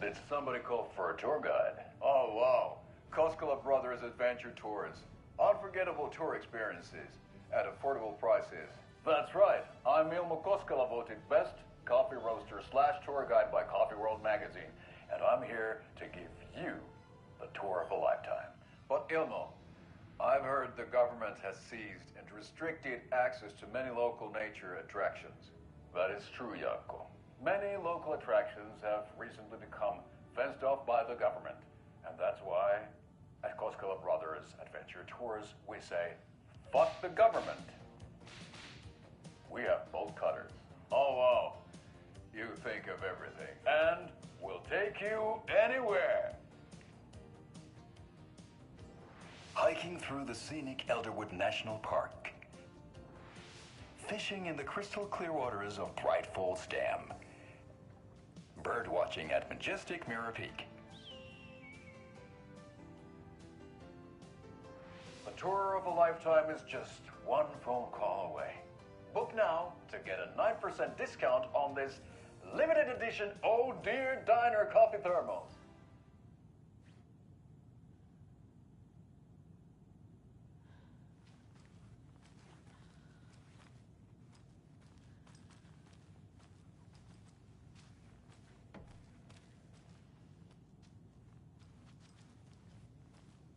Did somebody call for a tour guide? Oh, wow. Koskela Brothers Adventure Tours. Unforgettable tour experiences at affordable prices. That's right. I'm Ilmo Koskela, voted best coffee roaster / tour guide by Coffee World magazine. And I'm here to give you the tour of a lifetime. But Ilmo, I've heard the government has seized and restricted access to many local nature attractions. That is true, Jaakko. Many local attractions have recently become fenced off by the government. And that's why, at Koskela Brothers Adventure Tours, we say, fuck the government. We have bolt cutters. Oh, wow. You think of everything. And we'll take you anywhere. Hiking through the scenic Elderwood National Park. Fishing in the crystal clear waters of Bright Falls Dam. Bird watching at majestic Mirror Peak. A tour of a lifetime is just one phone call away. Book now to get a 9% discount on this limited edition Oh Dear Diner coffee thermos.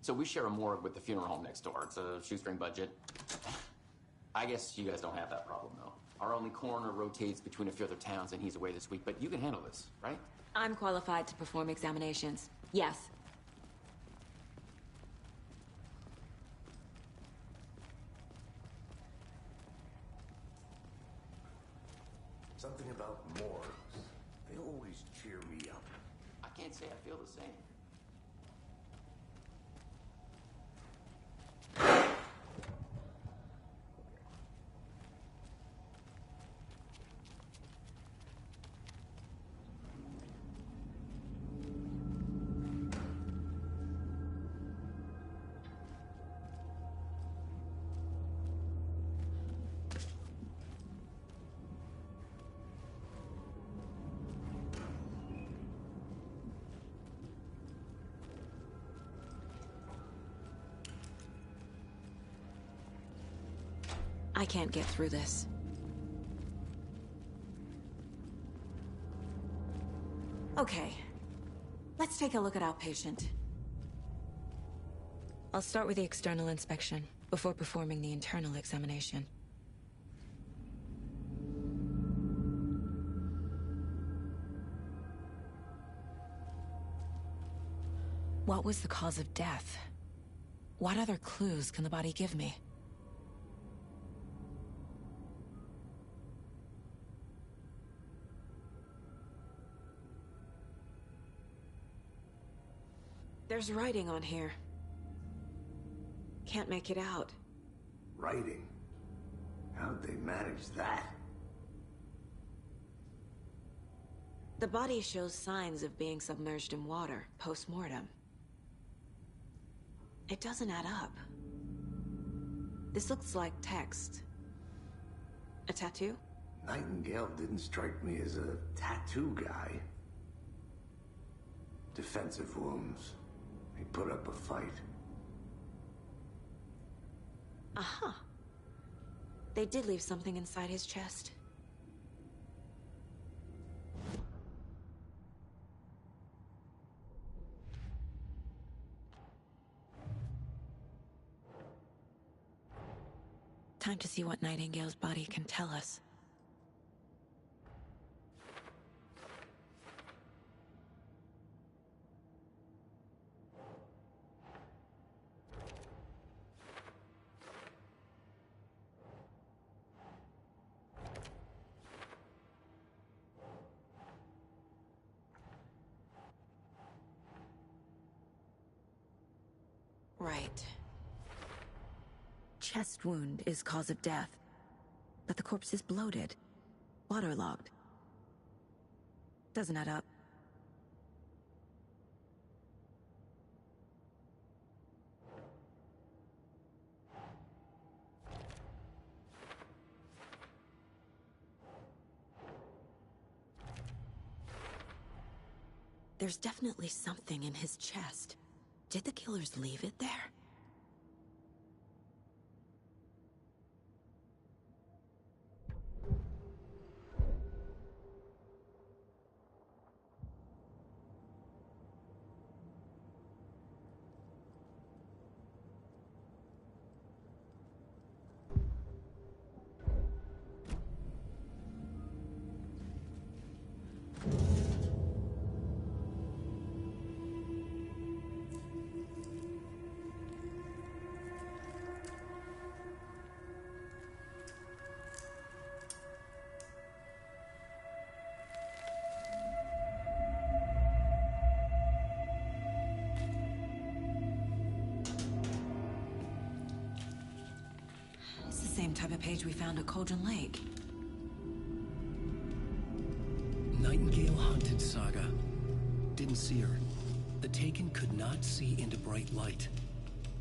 So we share a morgue with the funeral home next door. It's a shoestring budget. I guess you guys don't have that problem, though. Our only coroner rotates between a few other towns, and he's away this week, but you can handle this, right? I'm qualified to perform examinations. Yes. Something about morgues. They always cheer me up. I can't say I feel the same. I can't get through this. Okay. Let's take a look at our patient. I'll start with the external inspection before performing the internal examination. What was the cause of death? What other clues can the body give me? There's writing on here. Can't make it out. Writing? How'd they manage that? The body shows signs of being submerged in water, post-mortem. It doesn't add up. This looks like text. A tattoo? Nightingale didn't strike me as a tattoo guy. Defensive wounds. He put up a fight. Uh-huh. They did leave something inside his chest. Time to see what Nightingale's body can tell us. Right. Chest wound is cause of death, but the corpse is bloated, waterlogged. Doesn't add up. There's definitely something in his chest. Did the killers leave it there? Same type of page we found at Cauldron Lake. Nightingale hunted Saga. Didn't see her. The Taken could not see into bright light.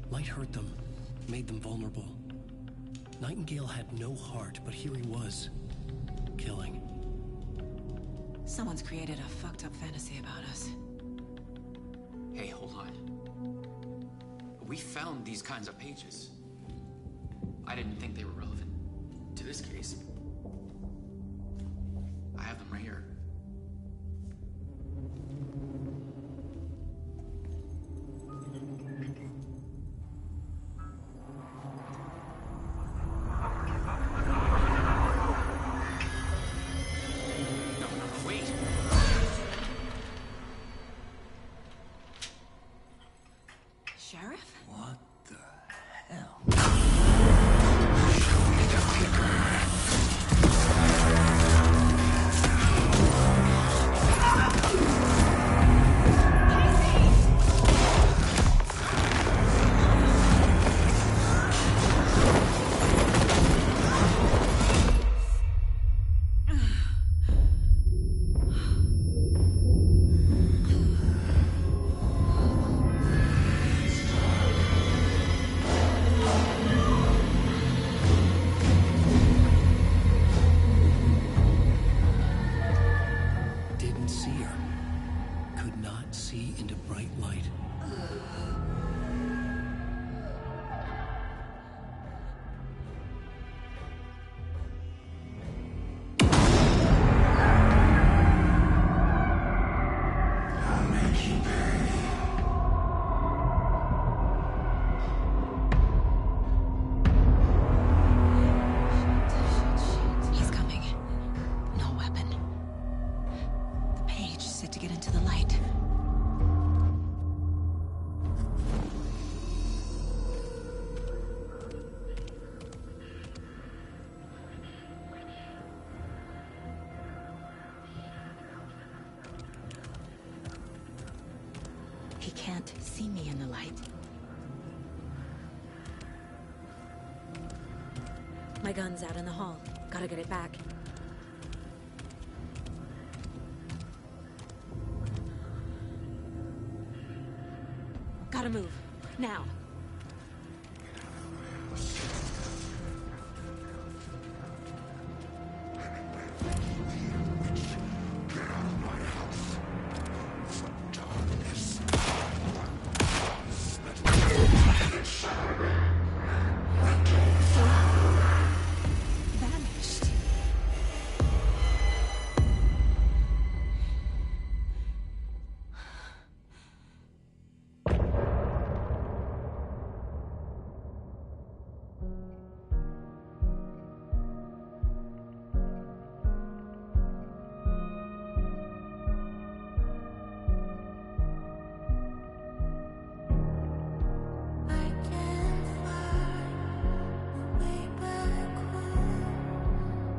Light hurt them, made them vulnerable. Nightingale had no heart, but here he was, killing. Someone's created a fucked up fantasy about us. Hey, hold on. We found these kinds of pages. I didn't think they were relevant to this case. I have them right here. get into the light. He can't see me in the light. My gun's out in the hall. Gotta get it back. Gotta move. Now. Vanished.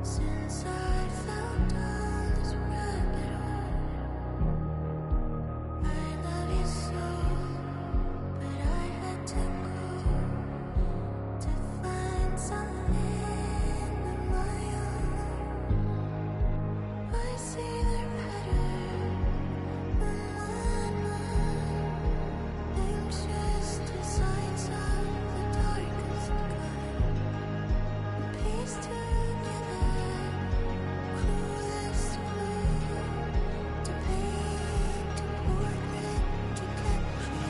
Since I fell down this rabbit hole, I love you so, but I had to go to find something of my own. I see their pattern in my mind, anxious designs of the darkest kind, pieced together. Clueless clue to paint a portrait to capture.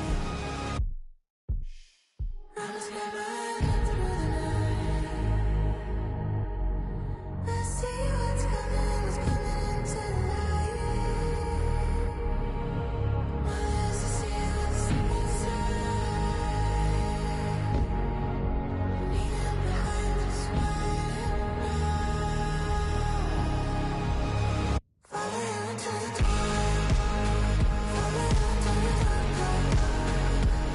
I'm scared running through the night. I see what's coming into the light. My eyes to see what's inside. Leaning behind the smile. Follow you into the dark. Follow you into the dark.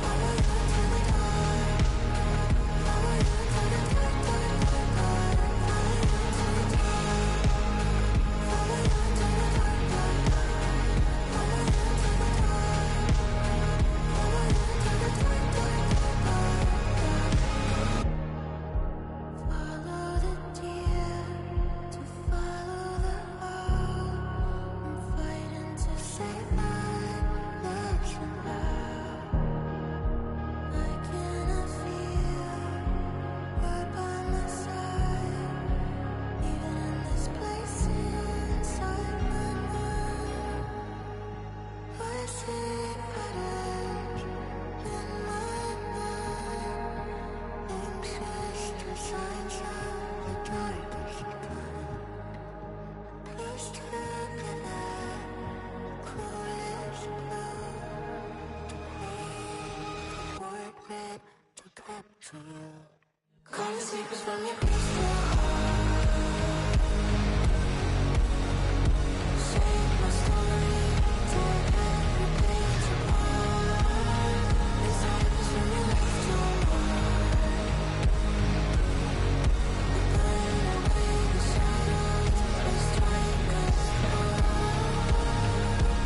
Follow you into the dark. Follow you into the dark, dark, dark, dark. Follow you into the dark. Follow you into the dark, dark, dark. Follow you into the dark. Follow you into the dark, dark, dark, dark. Follow the deer to follow the owl. I'm fighting to save my life somehow. I cannot feel her by my side, even in this place inside my mind. I see patterns in my mind, anxious designs of the darkest kind, pieced together, clueless clue to portrait to capture you. Calling secrets from your crystal heart. Save my story, take every page apart. Desires from your left to right. We're burning away the shadows that strike us apart.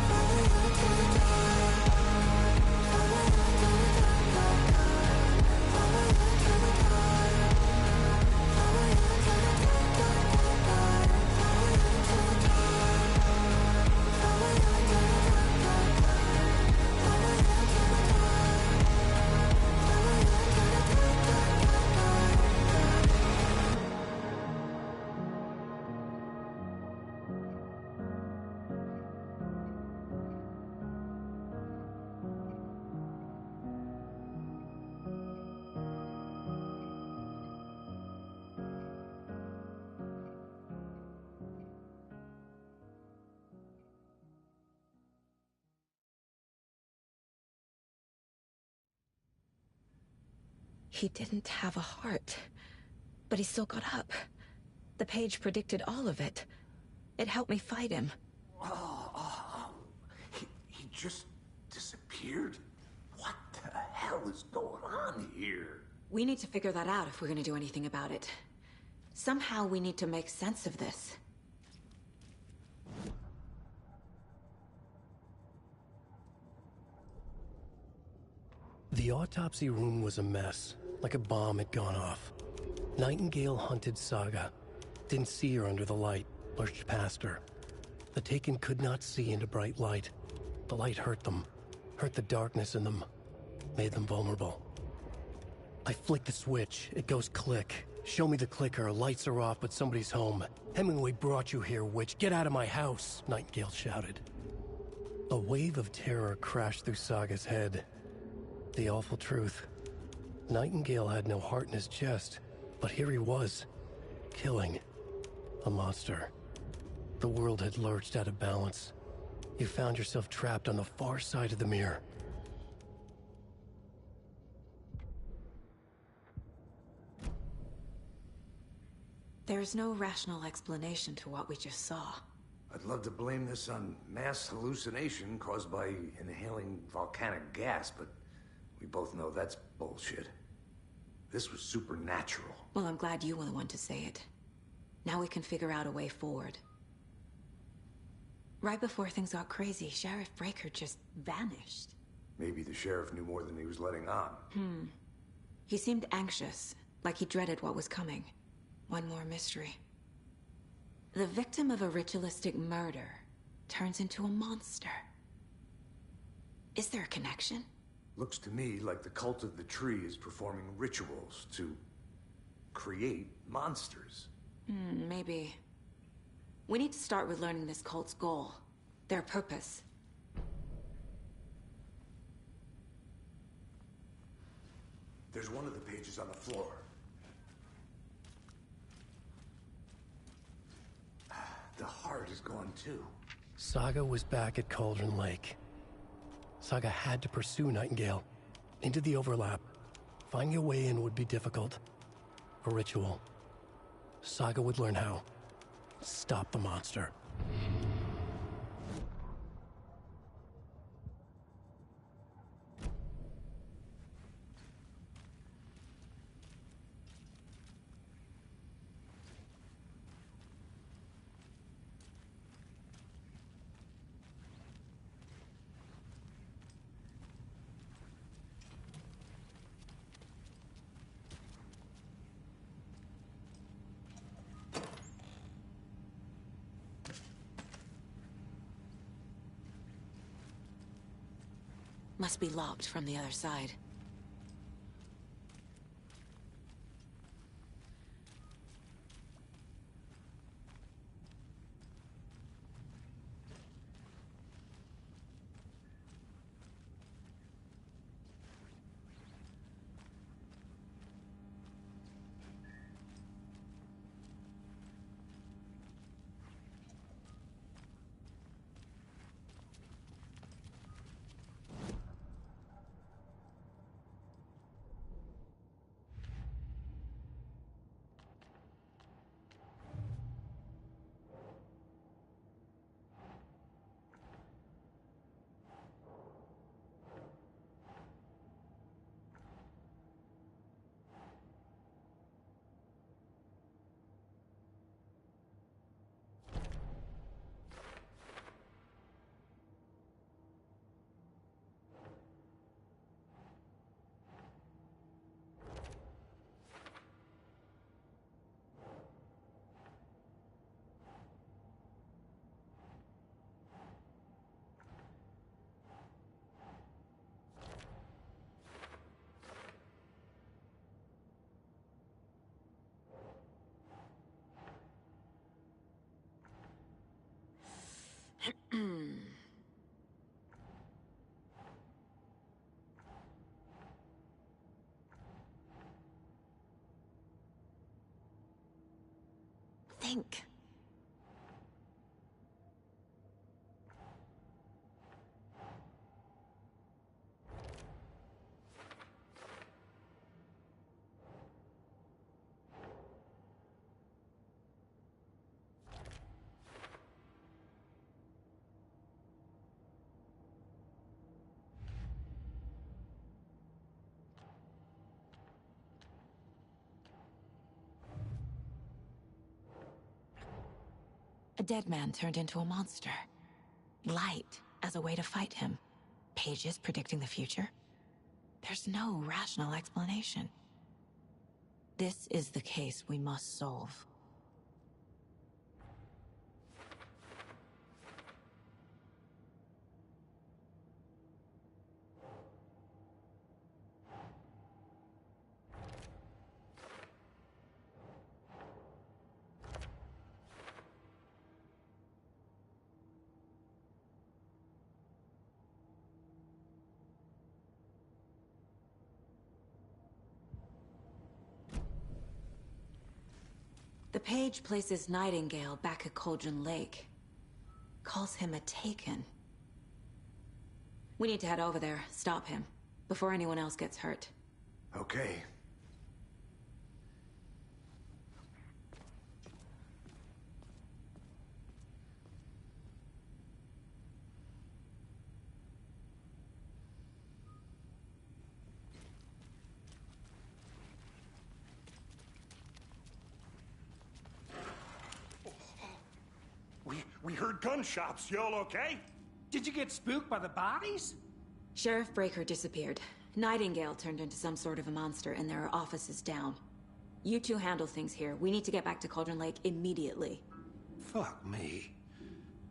Follow you to the dark. Follow you to the dark, dark, dark. Follow you to the dark. Follow you to the dark, dark, dark, dark. Follow you to the dark. Follow you to the dark, dark, dark. Follow you to the dark. Follow you to the dark, dark, dark, dark. He didn't have a heart, but he still got up. The page predicted all of it. It helped me fight him. just disappeared? What the hell is going on here? We need to figure that out if we're gonna do anything about it. Somehow we need to make sense of this. The autopsy room was a mess, like a bomb had gone off. Nightingale hunted Saga. Didn't see her under the light, lurched past her. The Taken could not see into bright light. The light hurt them, hurt the darkness in them, made them vulnerable. I flick the switch, it goes click. Show me the clicker, lights are off, but somebody's home. Hemingway brought you here, witch. Get out of my house, Nightingale shouted. A wave of terror crashed through Saga's head. The awful truth. Nightingale had no heart in his chest, but here he was, killing a monster. The world had lurched out of balance. You found yourself trapped on the far side of the mirror. There's no rational explanation to what we just saw. I'd love to blame this on mass hallucination caused by inhaling volcanic gas, but we both know that's bullshit. This was supernatural. Well, I'm glad you were the one to say it. Now we can figure out a way forward. Right before things got crazy, Sheriff Breaker just vanished. Maybe the sheriff knew more than he was letting on. He seemed anxious, like he dreaded what was coming. One more mystery. The victim of a ritualistic murder turns into a monster. Is there a connection? Looks to me like the cult of the tree is performing rituals to create monsters. Maybe. We need to start with learning this cult's goal, their purpose. There's one of the pages on the floor. The heart is gone too. Saga was back at Cauldron Lake. Saga had to pursue Nightingale. Into the overlap. Finding a way in would be difficult. A ritual. Saga would learn how. Stop the monster. Must be locked from the other side. Think. dead man turned into a monster. Light as a way to fight him. Pages predicting the future. There's no rational explanation. This is the case we must solve. The page places Nightingale back at Cauldron Lake. Calls him a Taken. We need to head over there, stop him, before anyone else gets hurt. Okay. We heard gunshots. Y'all okay? Did you get spooked by the bodies? Sheriff Breaker disappeared. Nightingale turned into some sort of a monster, and there are offices down. You two handle things here. We need to get back to Cauldron Lake immediately. Fuck me.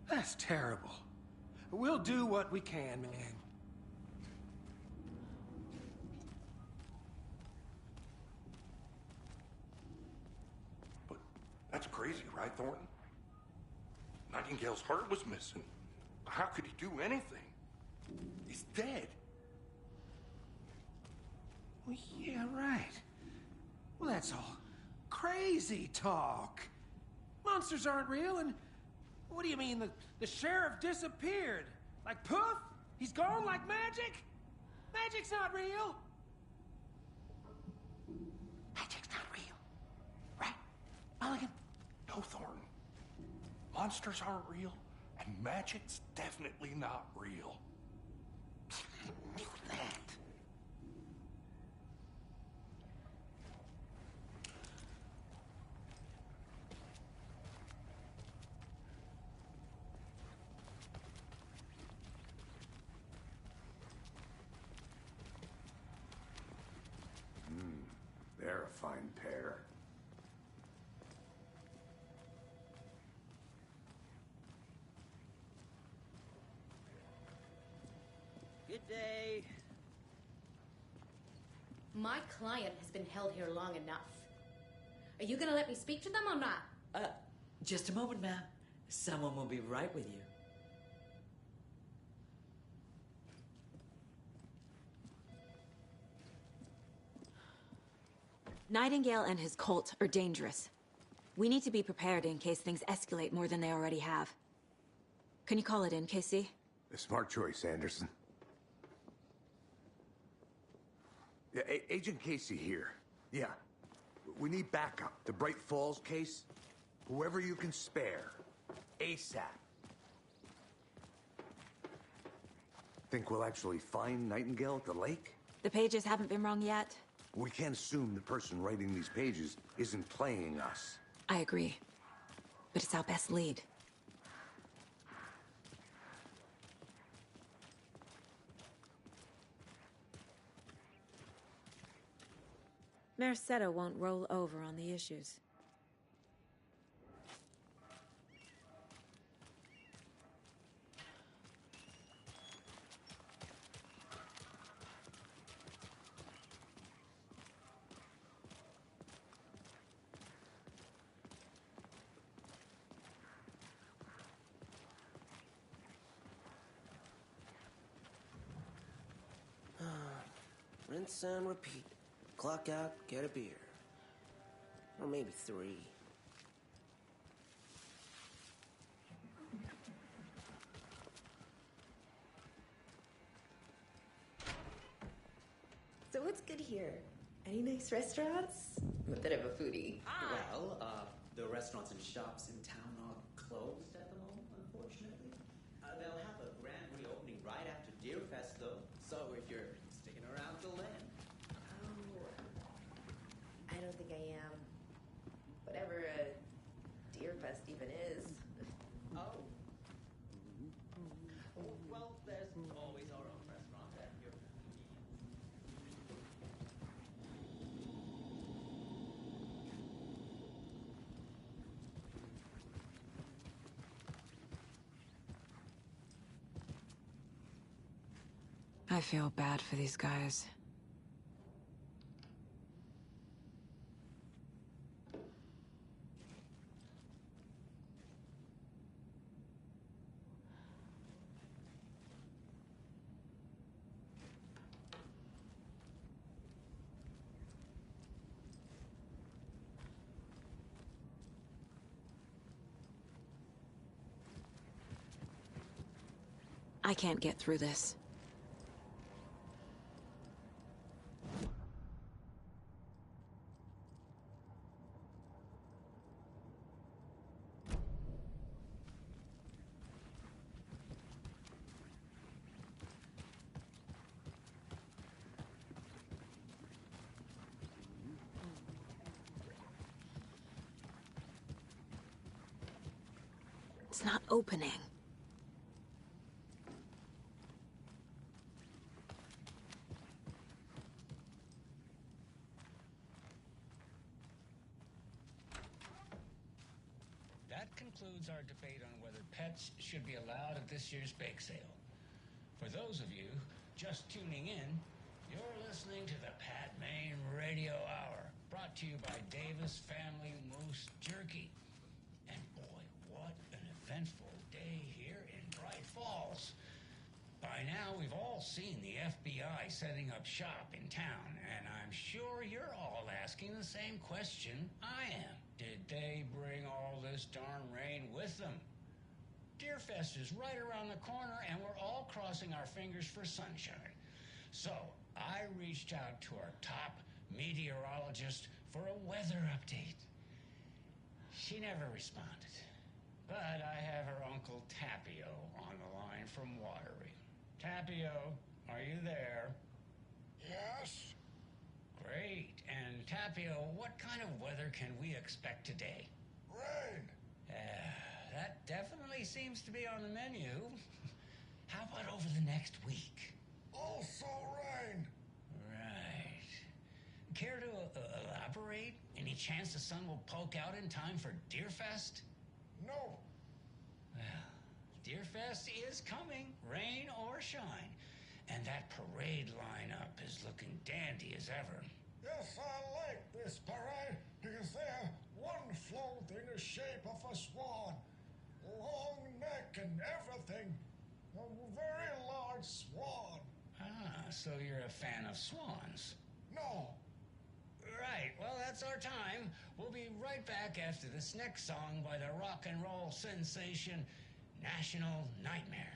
That's terrible. We'll do what we can, man. But that's crazy, right, Thornton? Nightingale's heart was missing. How could he do anything? He's dead. Well, yeah, right. Well, that's all crazy talk. Monsters aren't real, and what do you mean? The sheriff disappeared? Like poof? He's gone like magic? Magic's not real. Magic's not real. Right? Mulligan? No, Thornton. Monsters aren't real, and magic's definitely not real. I knew that. They're a fine pair. Good day. My client has been held here long enough. Are you gonna let me speak to them or not? Just a moment, ma'am. Someone will be right with you. Nightingale and his cult are dangerous. We need to be prepared in case things escalate more than they already have. Can you call it in, KC? A smart choice, Anderson. Yeah, Agent Casey here. Yeah. We need backup. The Bright Falls case. Whoever you can spare. ASAP. Think we'll actually find Nightingale at the lake? The pages haven't been wrong yet. We can't assume the person writing these pages isn't playing us. I agree. But it's our best lead. Merced won't roll over on the issues. Rinse and repeat. Clock out, get a beer. Or maybe 3. So what's good here? Any nice restaurants? I'm a bit of a foodie. Well, the restaurants and shops in town are closed at the moment, unfortunately. They'll have a grand reopening right after Deer Fest, though. So if you're sticking around till then. Oh, I don't think I am. Whatever a Deer Fest even is. I feel bad for these guys. I can't get through this. It's not opening. That concludes our debate on whether pets should be allowed at this year's bake sale. For those of you just tuning in, you're listening to the Pat Maine Radio Hour, brought to you by Davis Family Moose Jerky. And boy, what an eventful day here in Bright Falls. By now, we've all seen the FBI setting up shop in town, and I'm sure you're all asking the same question I am. Did they bring all this darn rain with them? Deerfest is right around the corner, and we're all crossing our fingers for sunshine. So, I reached out to our top meteorologist for a weather update. She never responded, but I have her Uncle Tapio on the line from Watery. Tapio, are you there? Yes? Great. And Tapio, what kind of weather can we expect today? Rain. That definitely seems to be on the menu. How about over the next week? Also rain. Right. Care to elaborate? Any chance the sun will poke out in time for Deerfest? No. Well, Deerfest is coming, rain or shine. And that parade lineup is looking dandy as ever. Yes, I like this parade because they're one float in the shape of a swan. Long neck and everything. A very large swan. Ah, so you're a fan of swans? No. Right, well, that's our time. We'll be right back after this next song by the rock and roll sensation, National Nightmare.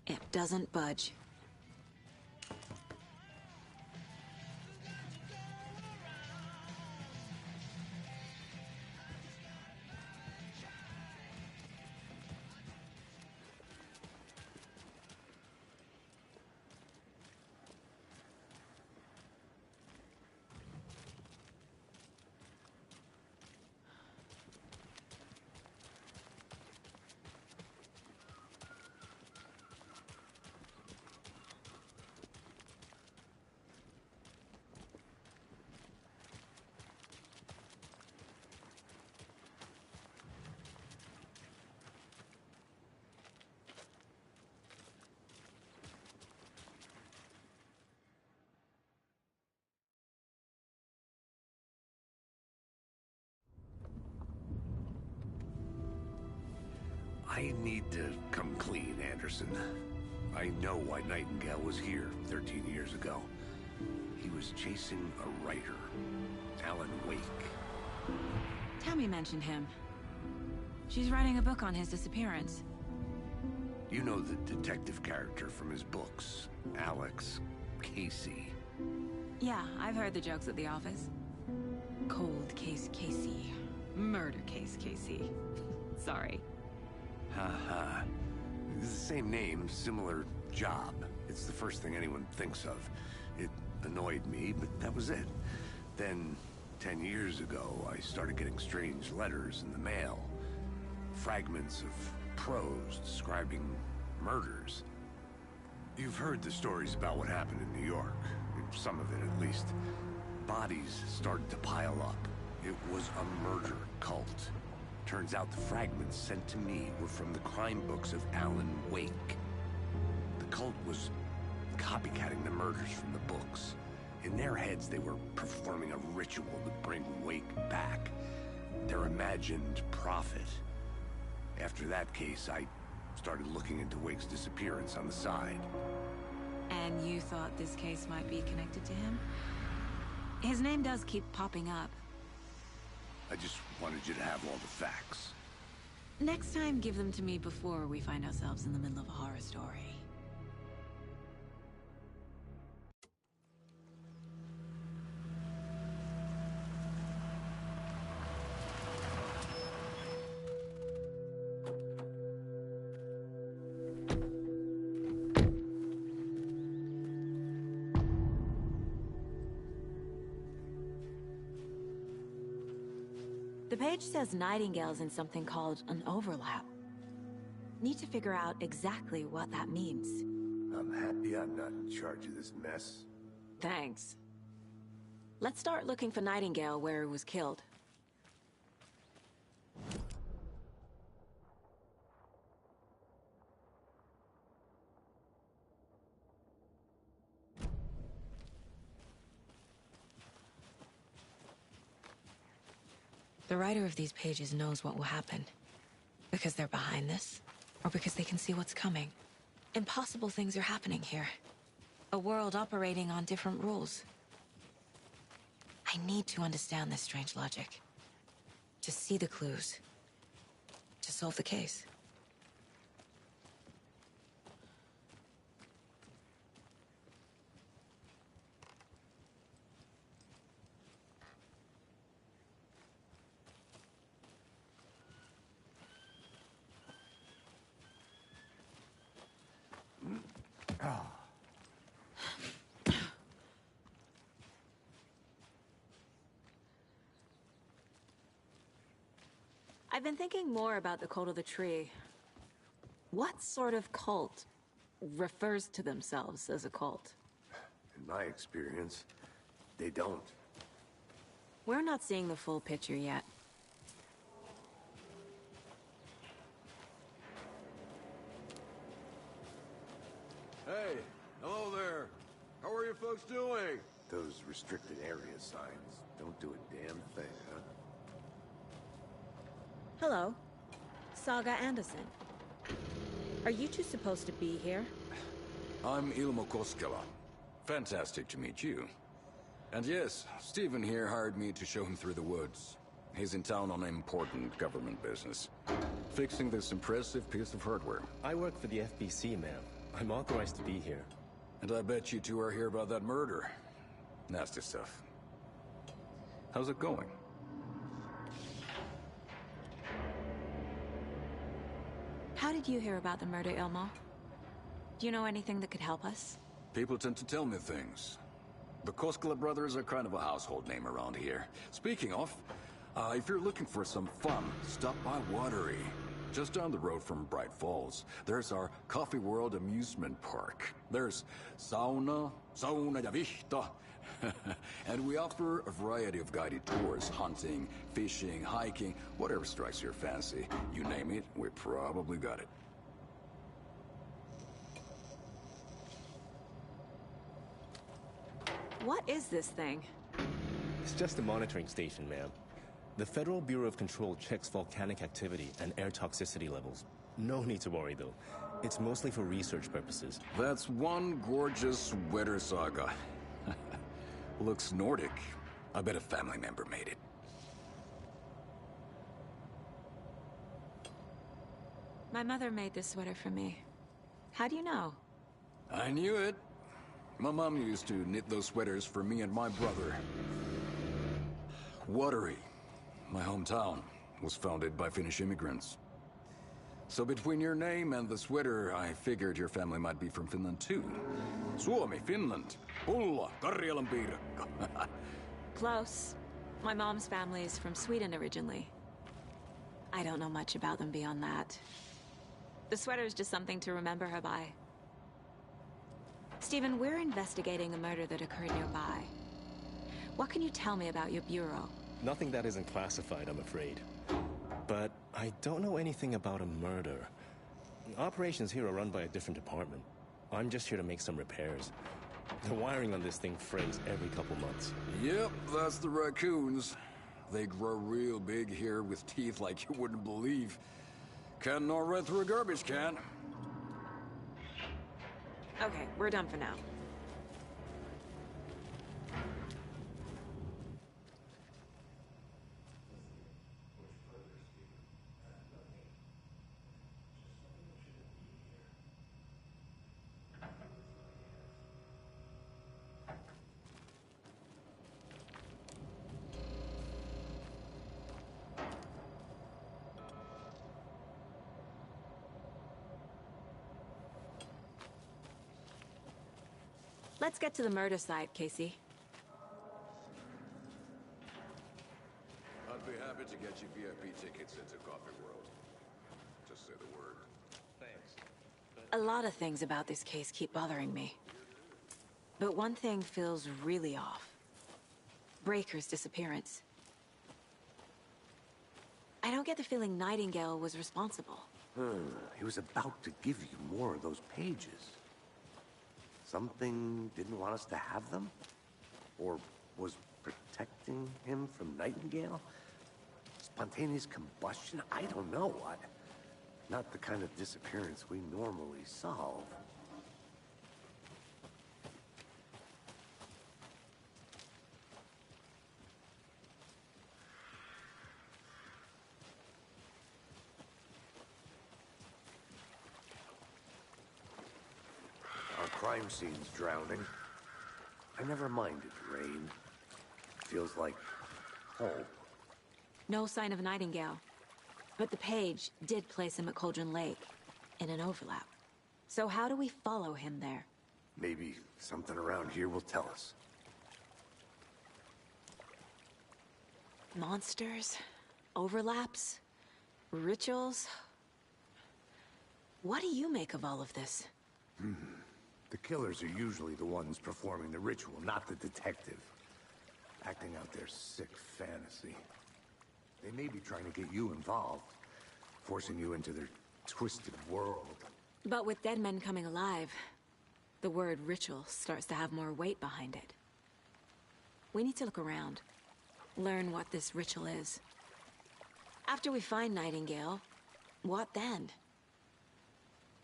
It doesn't budge. I need to come clean, Anderson. I know why Nightingale was here 13 years ago. He was chasing a writer, Alan Wake. Tammy mentioned him. She's writing a book on his disappearance. You know the detective character from his books, Alex Casey. Yeah, I've heard the jokes at the office. Cold case Casey. Murder case Casey. Sorry. Ha. It's the same name, similar job. It's the first thing anyone thinks of. It annoyed me, but that was it. Then, 10 years ago, I started getting strange letters in the mail. Fragments of prose describing murders. You've heard the stories about what happened in New York. Some of it, at least. Bodies started to pile up. It was a murder cult. Turns out the fragments sent to me were from the crime books of Alan Wake. The cult was copycatting the murders from the books. In their heads, they were performing a ritual to bring Wake back. Their imagined prophet. After that case, I started looking into Wake's disappearance on the side. And you thought this case might be connected to him? His name does keep popping up. I just wanted you to have all the facts. Next time, give them to me before we find ourselves in the middle of a horror story. The page says Nightingale's in something called an overlap. Need to figure out exactly what that means. I'm happy I'm not in charge of this mess. Thanks. Let's start looking for Nightingale where he was killed. The writer of these pages knows what will happen. Because they're behind this, or because they can see what's coming. Impossible things are happening here. A world operating on different rules. I need to understand this strange logic. To see the clues. To solve the case. I've been thinking more about the cult of the tree. What sort of cult refers to themselves as a cult? In my experience, they don't. We're not seeing the full picture yet. Hey, hello there. How are you folks doing? Those restricted area signs don't do a damn thing, huh? Hello. Saga Anderson. Are you two supposed to be here? I'm Ilmo Koskela. Fantastic to meet you. And yes, Stephen here hired me to show him through the woods. He's in town on important government business. Fixing this impressive piece of hardware. I work for the FBC, ma'am. I'm authorized to be here. And I bet you two are here about that murder. Nasty stuff. How's it going? How did you hear about the murder, Ilmo? Do you know anything that could help us? People tend to tell me things. The Koskela brothers are kind of a household name around here. Speaking of, if you're looking for some fun, stop by Watery. Just down the road from Bright Falls, there's our Coffee World amusement park. There's sauna ja vihta. And we offer a variety of guided tours, hunting, fishing, hiking, whatever strikes your fancy. You name it, we probably got it. What is this thing? It's just a monitoring station, ma'am. The Federal Bureau of Control checks volcanic activity and air toxicity levels. No need to worry, though. It's mostly for research purposes. That's one gorgeous sweater saga. Looks Nordic. I bet a family member made it. My mother made this sweater for me. How do you know? I knew it. My mom used to knit those sweaters for me and my brother. Watery, my hometown, was founded by Finnish immigrants. So between your name and the sweater, I figured your family might be from Finland too. Suomi, Finland. Pulla, Karjalan piirakka. Close. My mom's family is from Sweden originally. I don't know much about them beyond that. The sweater is just something to remember her by. Stephen, we're investigating a murder that occurred nearby. What can you tell me about your bureau? Nothing that isn't classified, I'm afraid. But I don't know anything about a murder. Operations here are run by a different department. I'm just here to make some repairs. The wiring on this thing frays every couple months. Yep, that's the raccoons. They grow real big here with teeth like you wouldn't believe. Can't gnaw right through a garbage can. Okay, we're done for now. Let's get to the murder site, Casey. I'd be happy to get you VIP tickets into Coffee World. Just say the word. Thanks. A lot of things about this case keep bothering me. But one thing feels really off. Breaker's disappearance. I don't get the feeling Nightingale was responsible. He was about to give you more of those pages. Something didn't want us to have them? Or was protecting him from Nightingale? Spontaneous combustion? I don't know. Not the kind of disappearance we normally solve. Our crime scene's drowning. I never minded rain. Feels like home. No sign of Nightingale. But the page did place him at Cauldron Lake, in an overlap. So how do we follow him there? Maybe something around here will tell us. Monsters? Overlaps? Rituals? What do you make of all of this? The killers are usually the ones performing the ritual, not the detective. Acting out their sick fantasy. They may be trying to get you involved, forcing you into their twisted world. But with dead men coming alive, the word ritual starts to have more weight behind it. We need to look around, learn what this ritual is. After we find Nightingale, what then?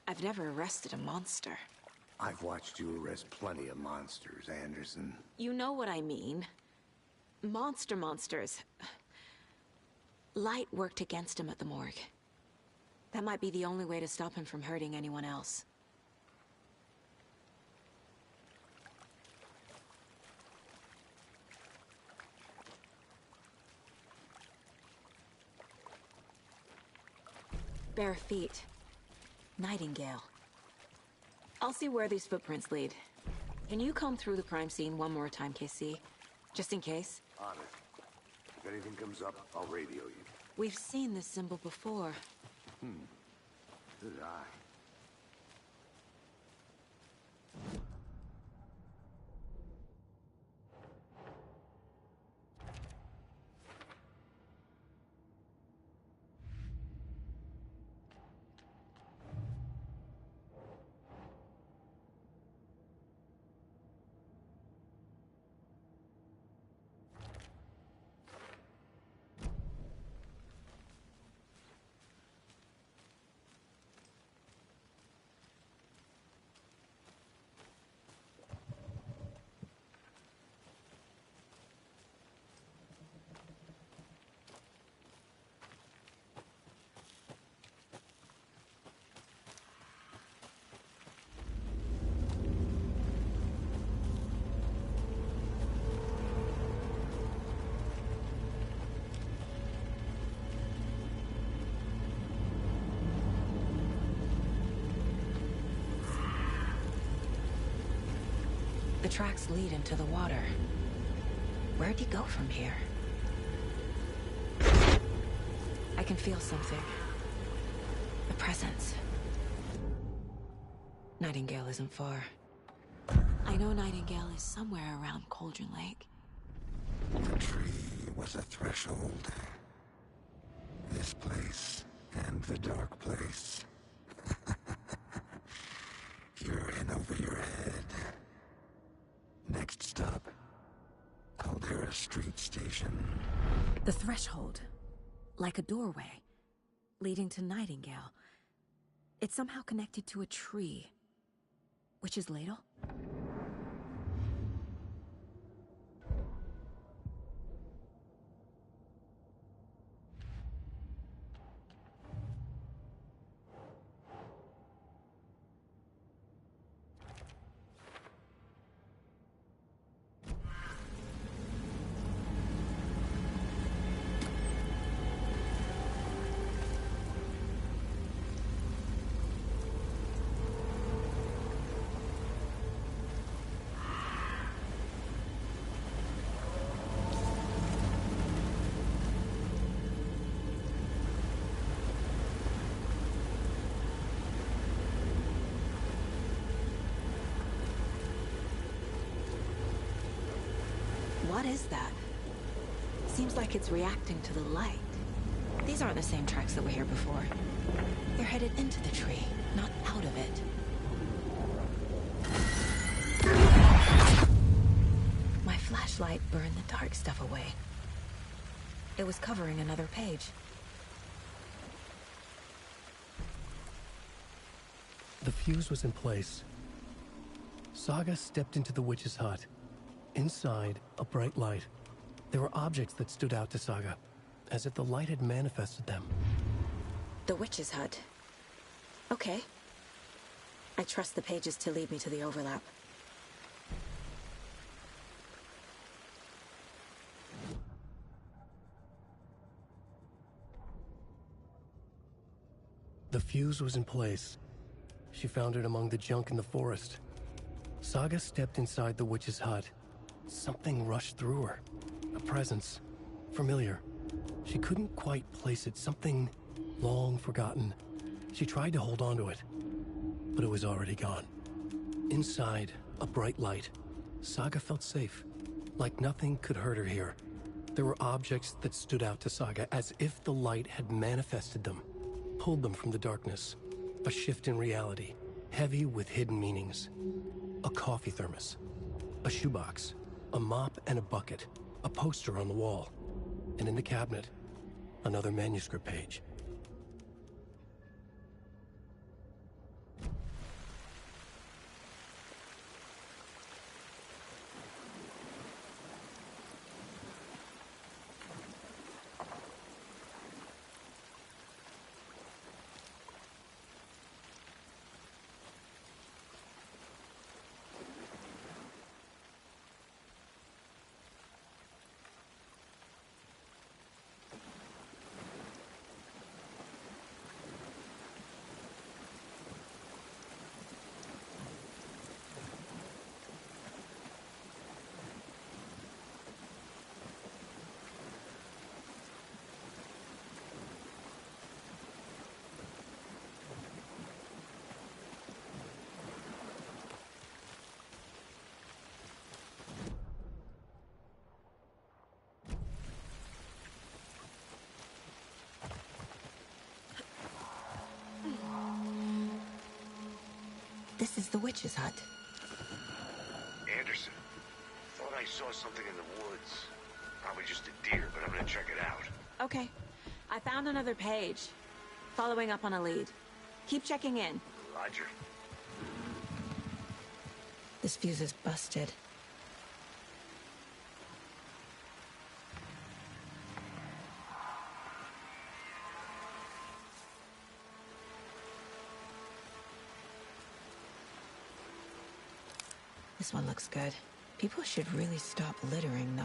I've never arrested a monster. I've watched you arrest plenty of monsters, Anderson. You know what I mean. Monsters. Light worked against him at the morgue. That might be the only way to stop him from hurting anyone else. Bare feet. Nightingale. I'll see where these footprints lead. Can you comb through the crime scene one more time, KC? Just in case? On it. If anything comes up, I'll radio you. We've seen this symbol before. Good eye. The tracks lead into the water. Where'd he go from here? I can feel something. A presence. Nightingale isn't far. I know Nightingale is somewhere around Cauldron Lake. The tree was a threshold. This place and the dark place. You're in over your head. Next stop, Caldera Street Station. The threshold. Like a doorway. Leading to Nightingale. It's somehow connected to a tree. Witch's Ladle? What is that? Seems like it's reacting to the light. These aren't the same tracks that were here before. They're headed into the tree, not out of it. My flashlight burned the dark stuff away. It was covering another page. The fuse was in place. Saga stepped into the witch's hut. Inside, a bright light. There were objects that stood out to Saga, as if the light had manifested them. The witch's hut. Okay. I trust the pages to lead me to the overlap. The fuse was in place. She found it among the junk in the forest. Saga stepped inside the witch's hut. Something rushed through her. A presence. Familiar. She couldn't quite place it. Something long forgotten. She tried to hold on to it, but it was already gone. Inside, a bright light. Saga felt safe. Like nothing could hurt her here. There were objects that stood out to Saga as if the light had manifested them. Pulled them from the darkness. A shift in reality. Heavy with hidden meanings. A coffee thermos. A shoebox. A mop and a bucket. A poster on the wall. And in the cabinet, another manuscript page. This is the witch's hut. Anderson, thought I saw something in the woods. Probably just a deer, but I'm gonna check it out. Okay. I found another page. Following up on a lead. Keep checking in. Roger. This fuse is busted. This one looks good. People should really stop littering, though.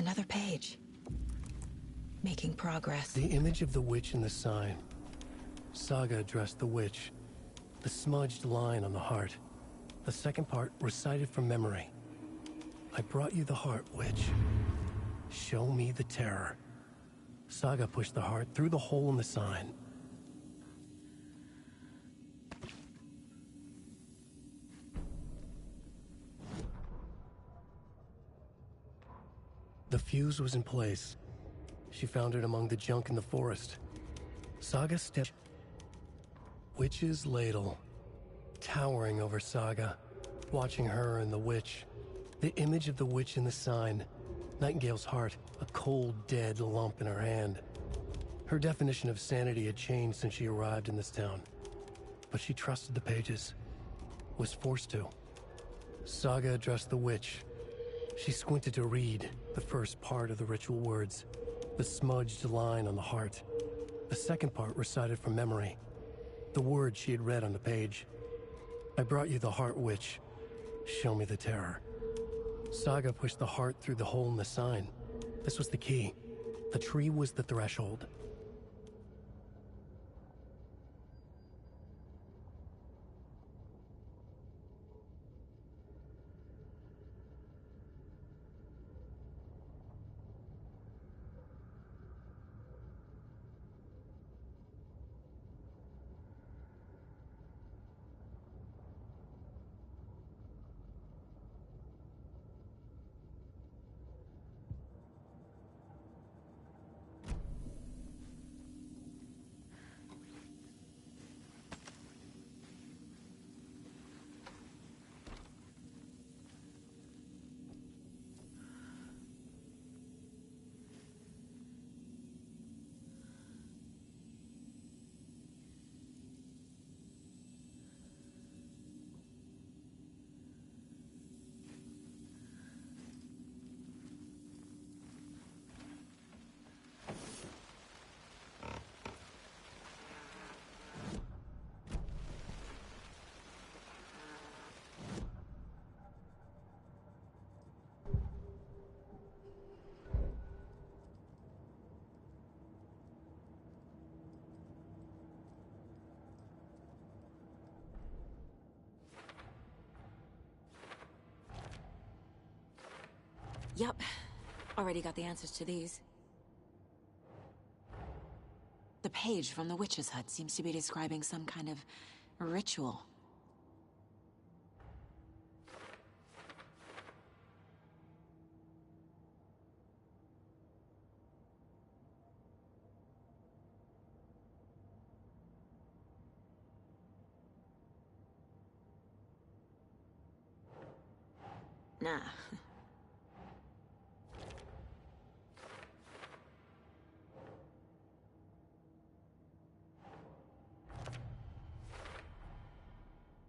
Another page. Making progress. The image of the witch in the sign. Saga addressed the witch. The smudged line on the heart. The second part recited from memory. I brought you the heart, witch. Show me the terror. Saga pushed the heart through the hole in the sign. The fuse was in place. She found it among the junk in the forest. Saga stepped... Witch's ladle. Towering over Saga. Watching her and the witch. The image of the witch in the sign. Nightingale's heart, a cold, dead lump in her hand. Her definition of sanity had changed since she arrived in this town. But she trusted the pages. Was forced to. Saga addressed the witch. She squinted to read the first part of the ritual words. The smudged line on the heart. The second part recited from memory. The words she had read on the page. I brought you the heart, witch. Show me the terror. Saga pushed the heart through the hole in the sign. This was the key. The tree was the threshold. Yup. Already got the answers to these. The page from the witch's hut seems to be describing some kind of ritual. Nah.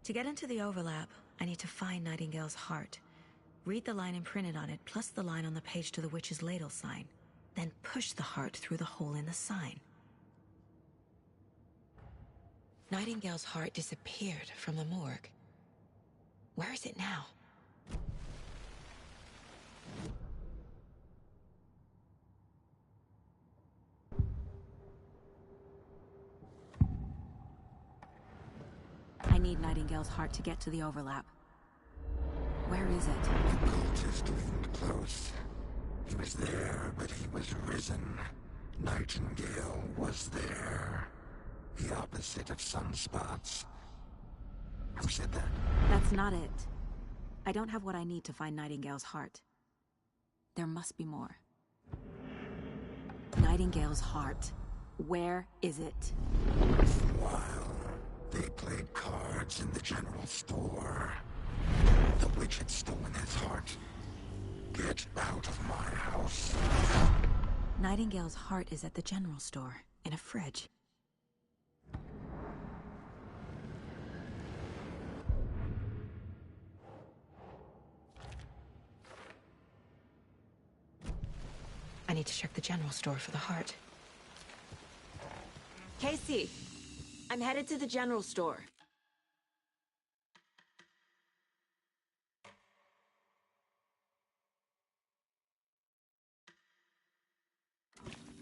To get into the overlap, I need to find Nightingale's heart. Read the line imprinted on it, plus the line on the page to the witch's ladle sign. Then push the heart through the hole in the sign. Nightingale's heart disappeared from the morgue. Where is it now? I need Nightingale's heart to get to the overlap. Where is it? The cultist leaned close. He was there, but he was risen. Nightingale was there. The opposite of sunspots. Who said that? That's not it. I don't have what I need to find Nightingale's heart. There must be more. Nightingale's heart. Where is it? While they played cards in the general store, the witch had stolen his heart. Get out of my house. Nightingale's heart is at the general store, in a fridge. I need to check the general store for the heart. Casey! I'm headed to the general store.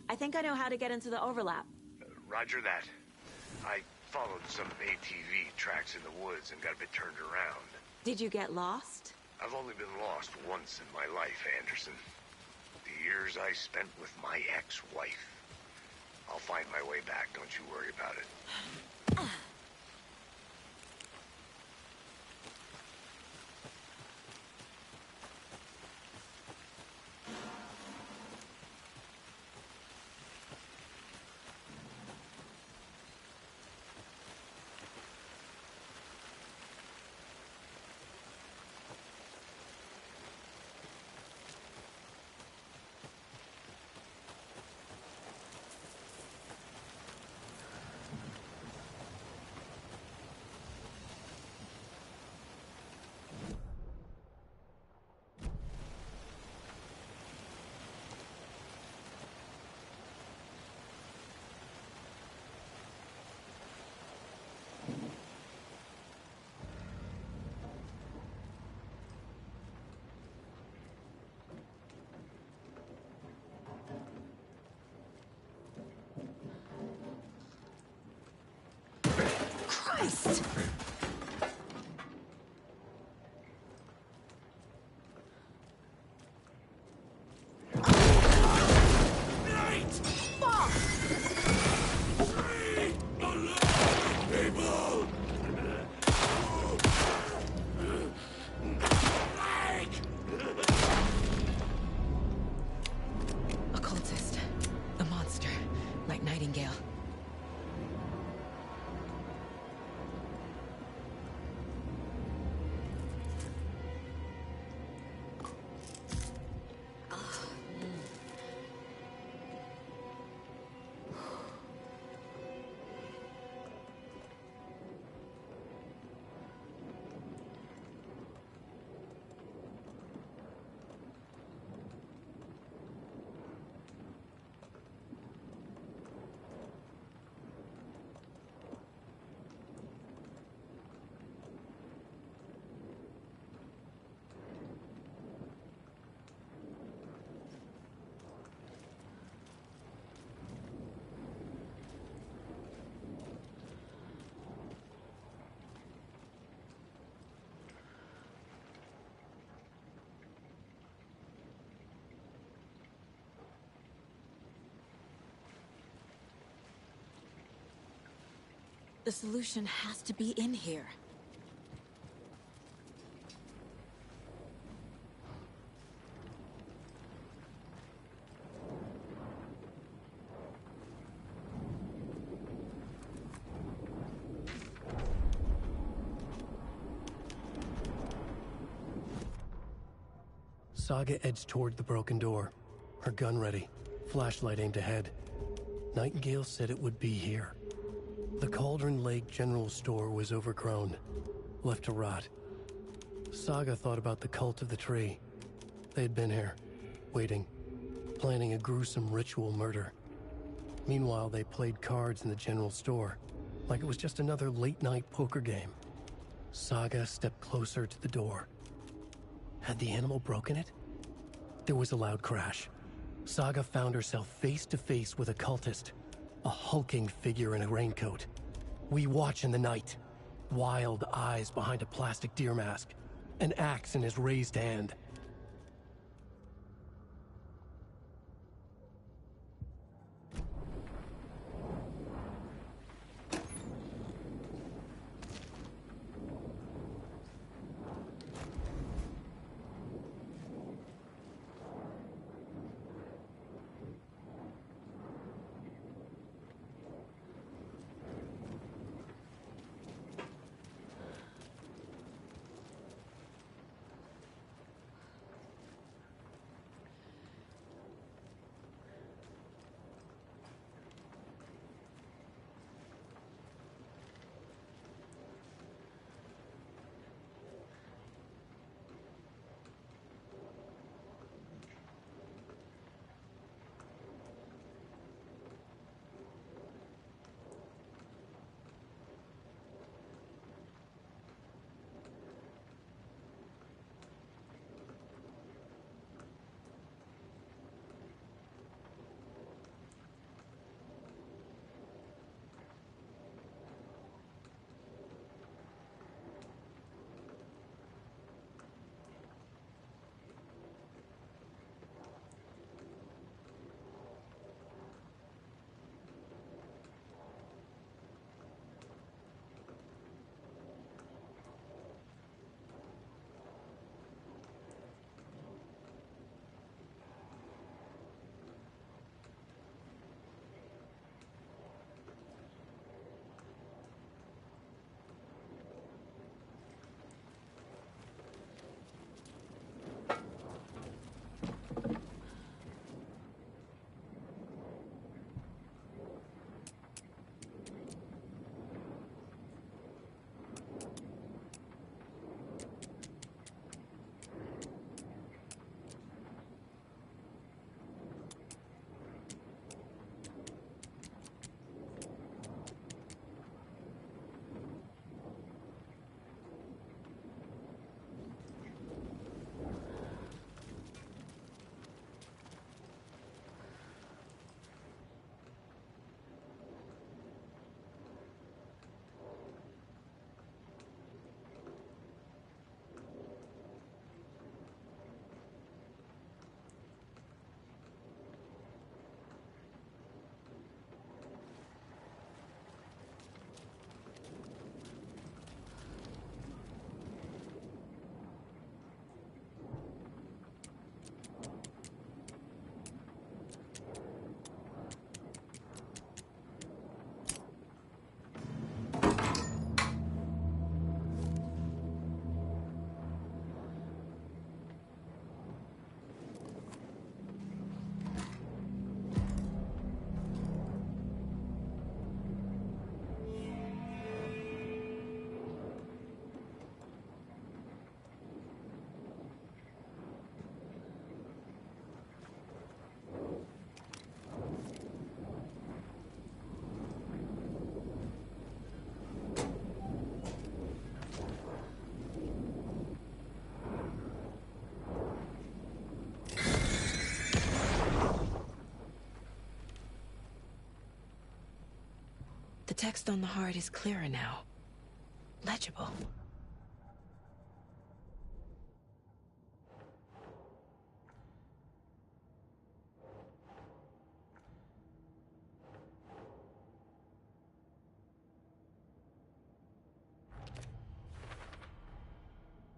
I think I know how to get into the overlap. Roger that. I followed some ATV tracks in the woods and got a bit turned around. Did you get lost? I've only been lost once in my life, Anderson. The years I spent with my ex-wife. I'll find my way back, don't you worry about it. Christ! Occultist. A monster. Like Nightingale. The solution has to be in here. Saga edged toward the broken door, her gun ready, flashlight aimed ahead. Nightingale said it would be here. The Cauldron Lake General Store was overgrown, left to rot. Saga thought about the cult of the tree. They had been here, waiting, planning a gruesome ritual murder. Meanwhile, they played cards in the general store, like it was just another late-night poker game. Saga stepped closer to the door. Had the animal broken it? There was a loud crash. Saga found herself face to face with a cultist, a hulking figure in a raincoat. We watch in the night. Wild eyes behind a plastic deer mask, an axe in his raised hand. The text on the heart is clearer now. Legible.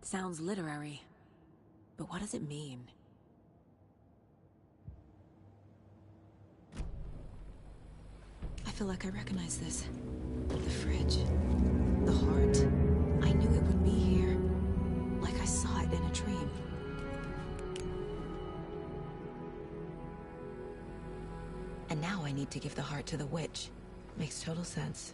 Sounds literary. But what does it mean? I feel like I recognize this. The fridge. The heart. I knew it would be here. Like I saw it in a dream. And now I need to give the heart to the witch. Makes total sense.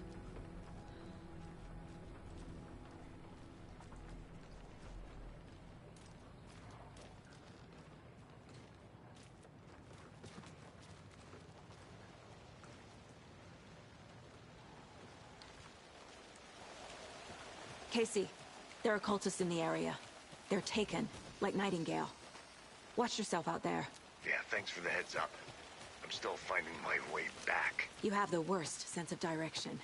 Casey, there are cultists in the area. They're taken, like Nightingale. Watch yourself out there. Yeah, thanks for the heads up. I'm still finding my way back. You have the worst sense of direction.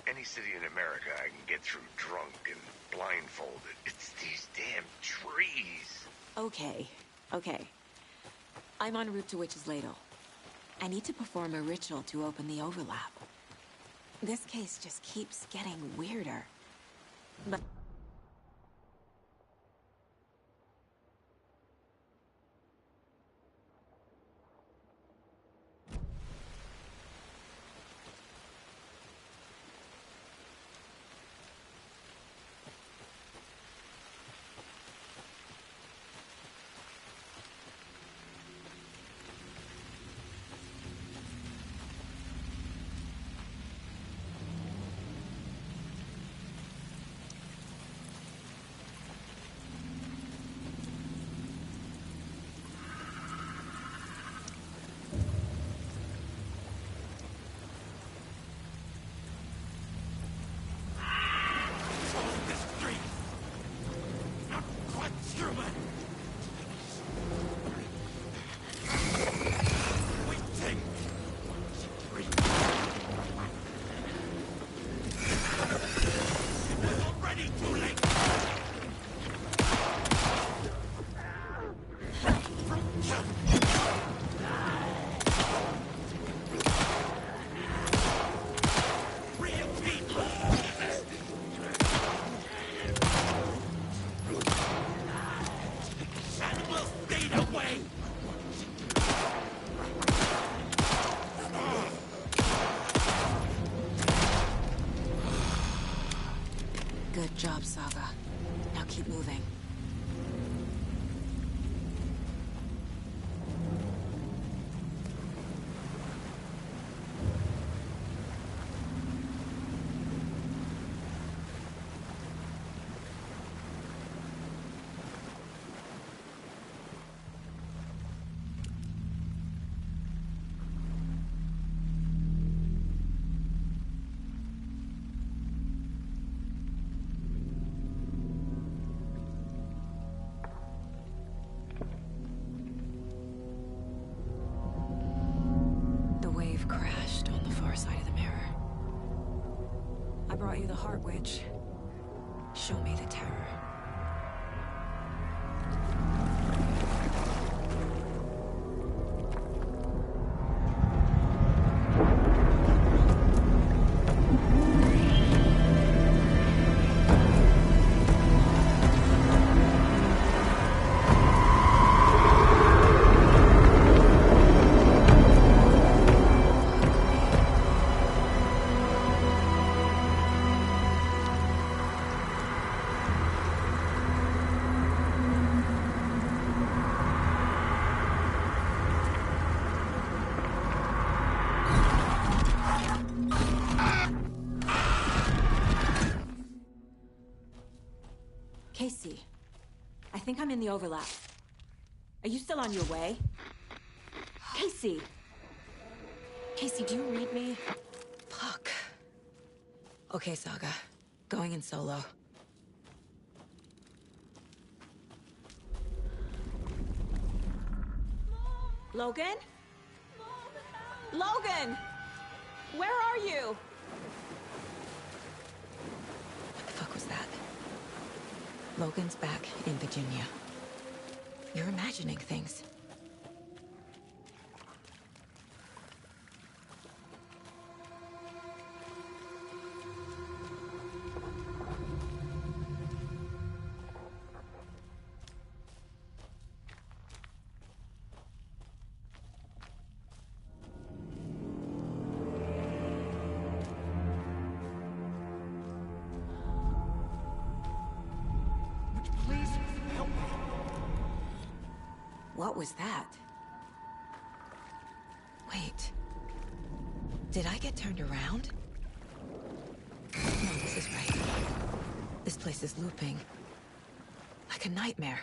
Any city in America I can get through drunk and blindfolded. It's these damn trees. Okay, okay. I'm en route to Witch's Ladle. I need to perform a ritual to open the overlap. This case just keeps getting weirder. But... Good job, Saga. Now keep moving. Crashed on the far side of the mirror. I brought you the Heart Witch. Show me the terror. Casey, I think I'm in the overlap. Are you still on your way? Casey! Casey, do you read me? Fuck. Okay, Saga. Going in solo. Logan? Logan! Where are you? What the fuck was that? Logan's back in Virginia. You're imagining things. Please help me. What was that? Wait. Did I get turned around? No, this is right. This place is looping. Like a nightmare.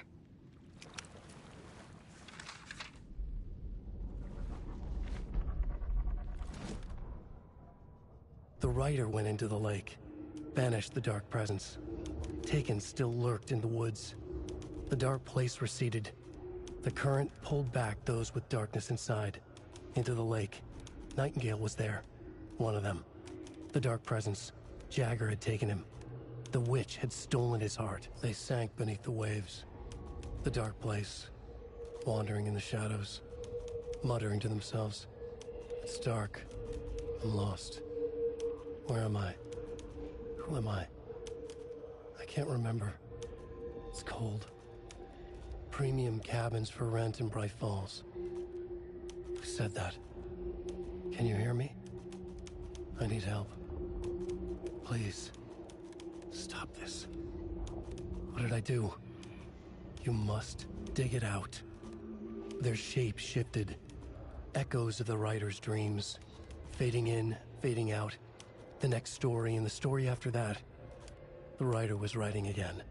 The rider went into the lake, banished the dark presence. Taken still lurked in the woods. The dark place receded. The current pulled back those with darkness inside, into the lake. Nightingale was there, one of them. The dark presence, Jagger had taken him. The witch had stolen his heart. They sank beneath the waves. The dark place, wandering in the shadows, muttering to themselves. It's dark. I'm lost. Where am I? Who am I? I can't remember. It's cold. Premium cabins for rent in Bright Falls. Who said that? Can you hear me? I need help. Please. Stop this. What did I do? You must dig it out. Their shape shifted. Echoes of the writer's dreams. Fading in, fading out. The next story and the story after that. The writer was writing again.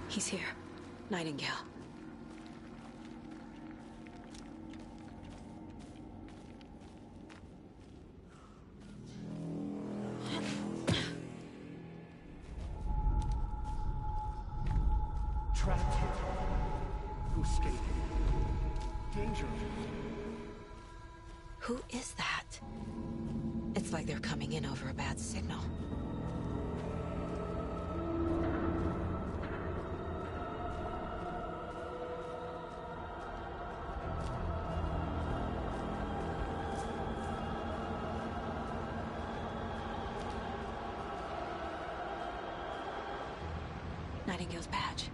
He's here. Nightingale. Trapped here. To escape. Danger. Who is that? It's like they're coming in over a bad signal. Nightingale's badge.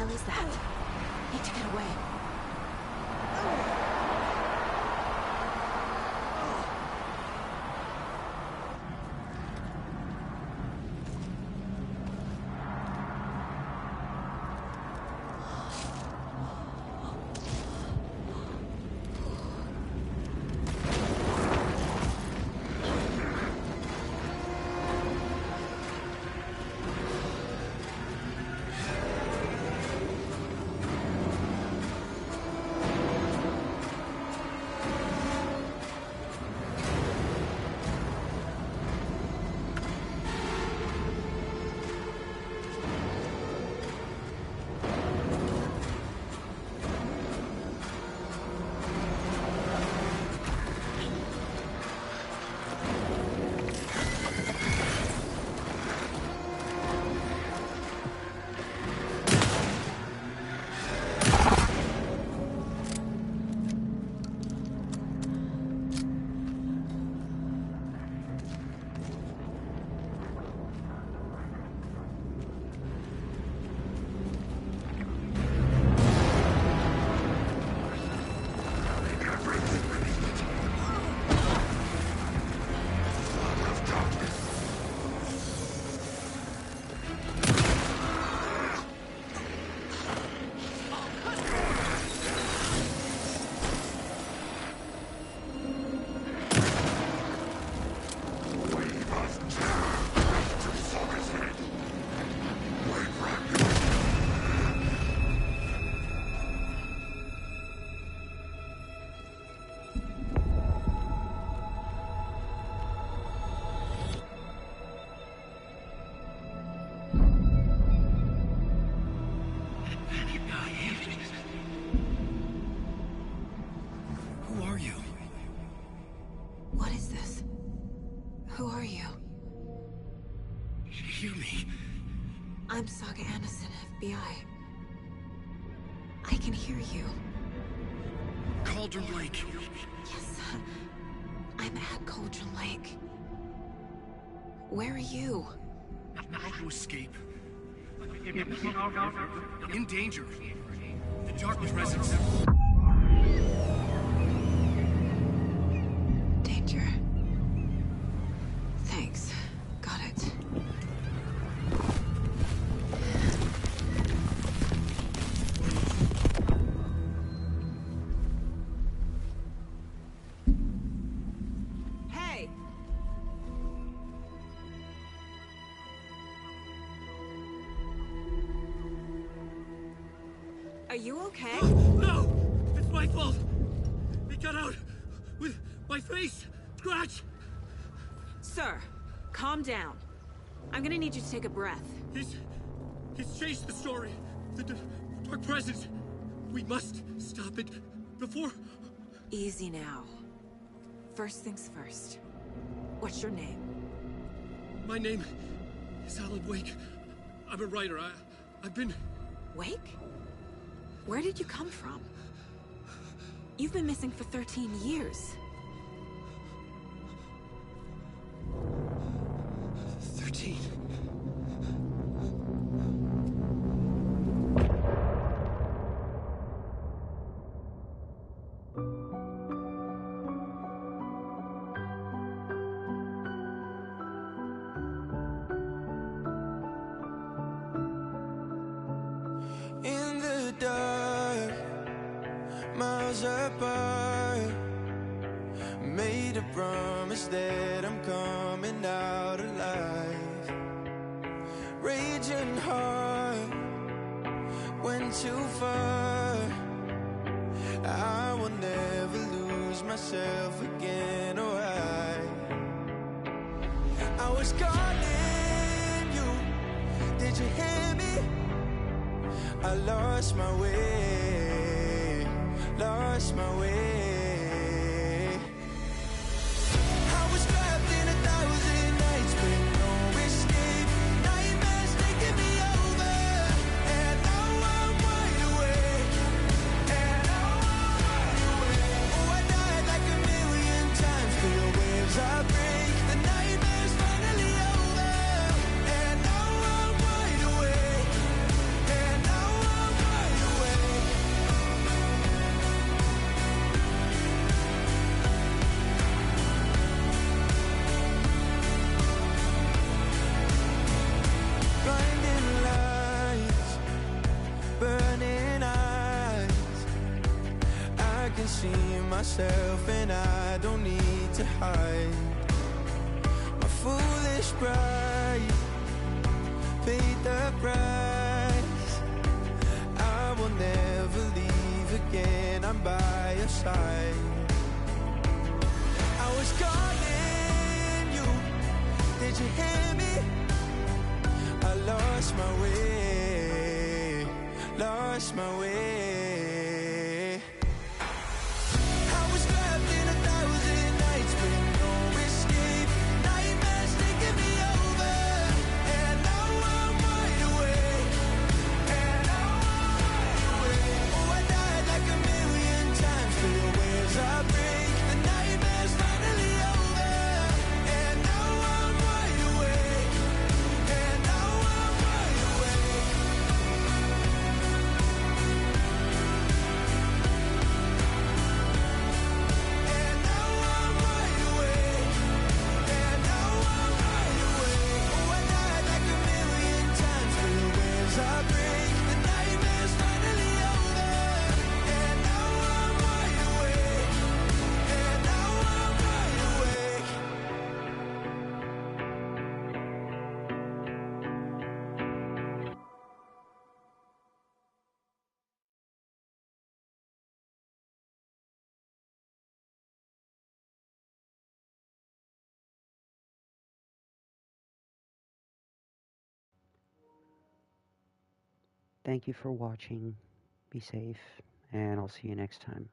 hell is that? Need to get away. I'm Saga Anderson, FBI. I can hear you. Cauldron Lake. Yes, I'm at Cauldron Lake. Where are you? I'm trying to escape. In danger. The dark presence. Danger. Thanks. Got it. Hey! Are you okay? No! It's my fault! It got out with my face scratch! Sir, calm down. I'm gonna need you to take a breath. He's chased the story. The dark presence. We must stop it before... Easy now. First things first. What's your name? My name is Alan Wake. I'm a writer. I've been... Wake? Where did you come from? You've been missing for 13 years. 13. In the dark, miles apart, made a promise that I'm coming out alive. Raging heart, went too far. I will never lose myself again, or I was calling you, did you hear me? I lost my way, lost my way. I was trapped in 1,000 nights with no escape. Nightmares taking me over, and now I'm wide awake. And now I'm wide awake. Oh, I died like 1,000,000 times, feel the waves I break. The nightmare's finally over, and now I'm wide awake. And now I'm myself and I don't need to hide. My foolish pride paid the price. I will never leave again, I'm by your side. I was calling you, did you hear me? I lost my way, lost my way. I was trapped in 1,000 nights with no escape. Nightmares taking me over, and now I'm wide awake. And now I'm wide awake. Oh, I died like 1,000,000 times for the waves I break. The nightmare's finally over, and now I'm wide awake. And now I'm wide awake. And now I'm wide awake. And now I'm wide awake. Oh, I died like 1,000,000 times for the waves I break. The nightmare's finally over, and now I'm wide awake. And now I'm wide awake. Thank you for watching. Be safe, and I'll see you next time.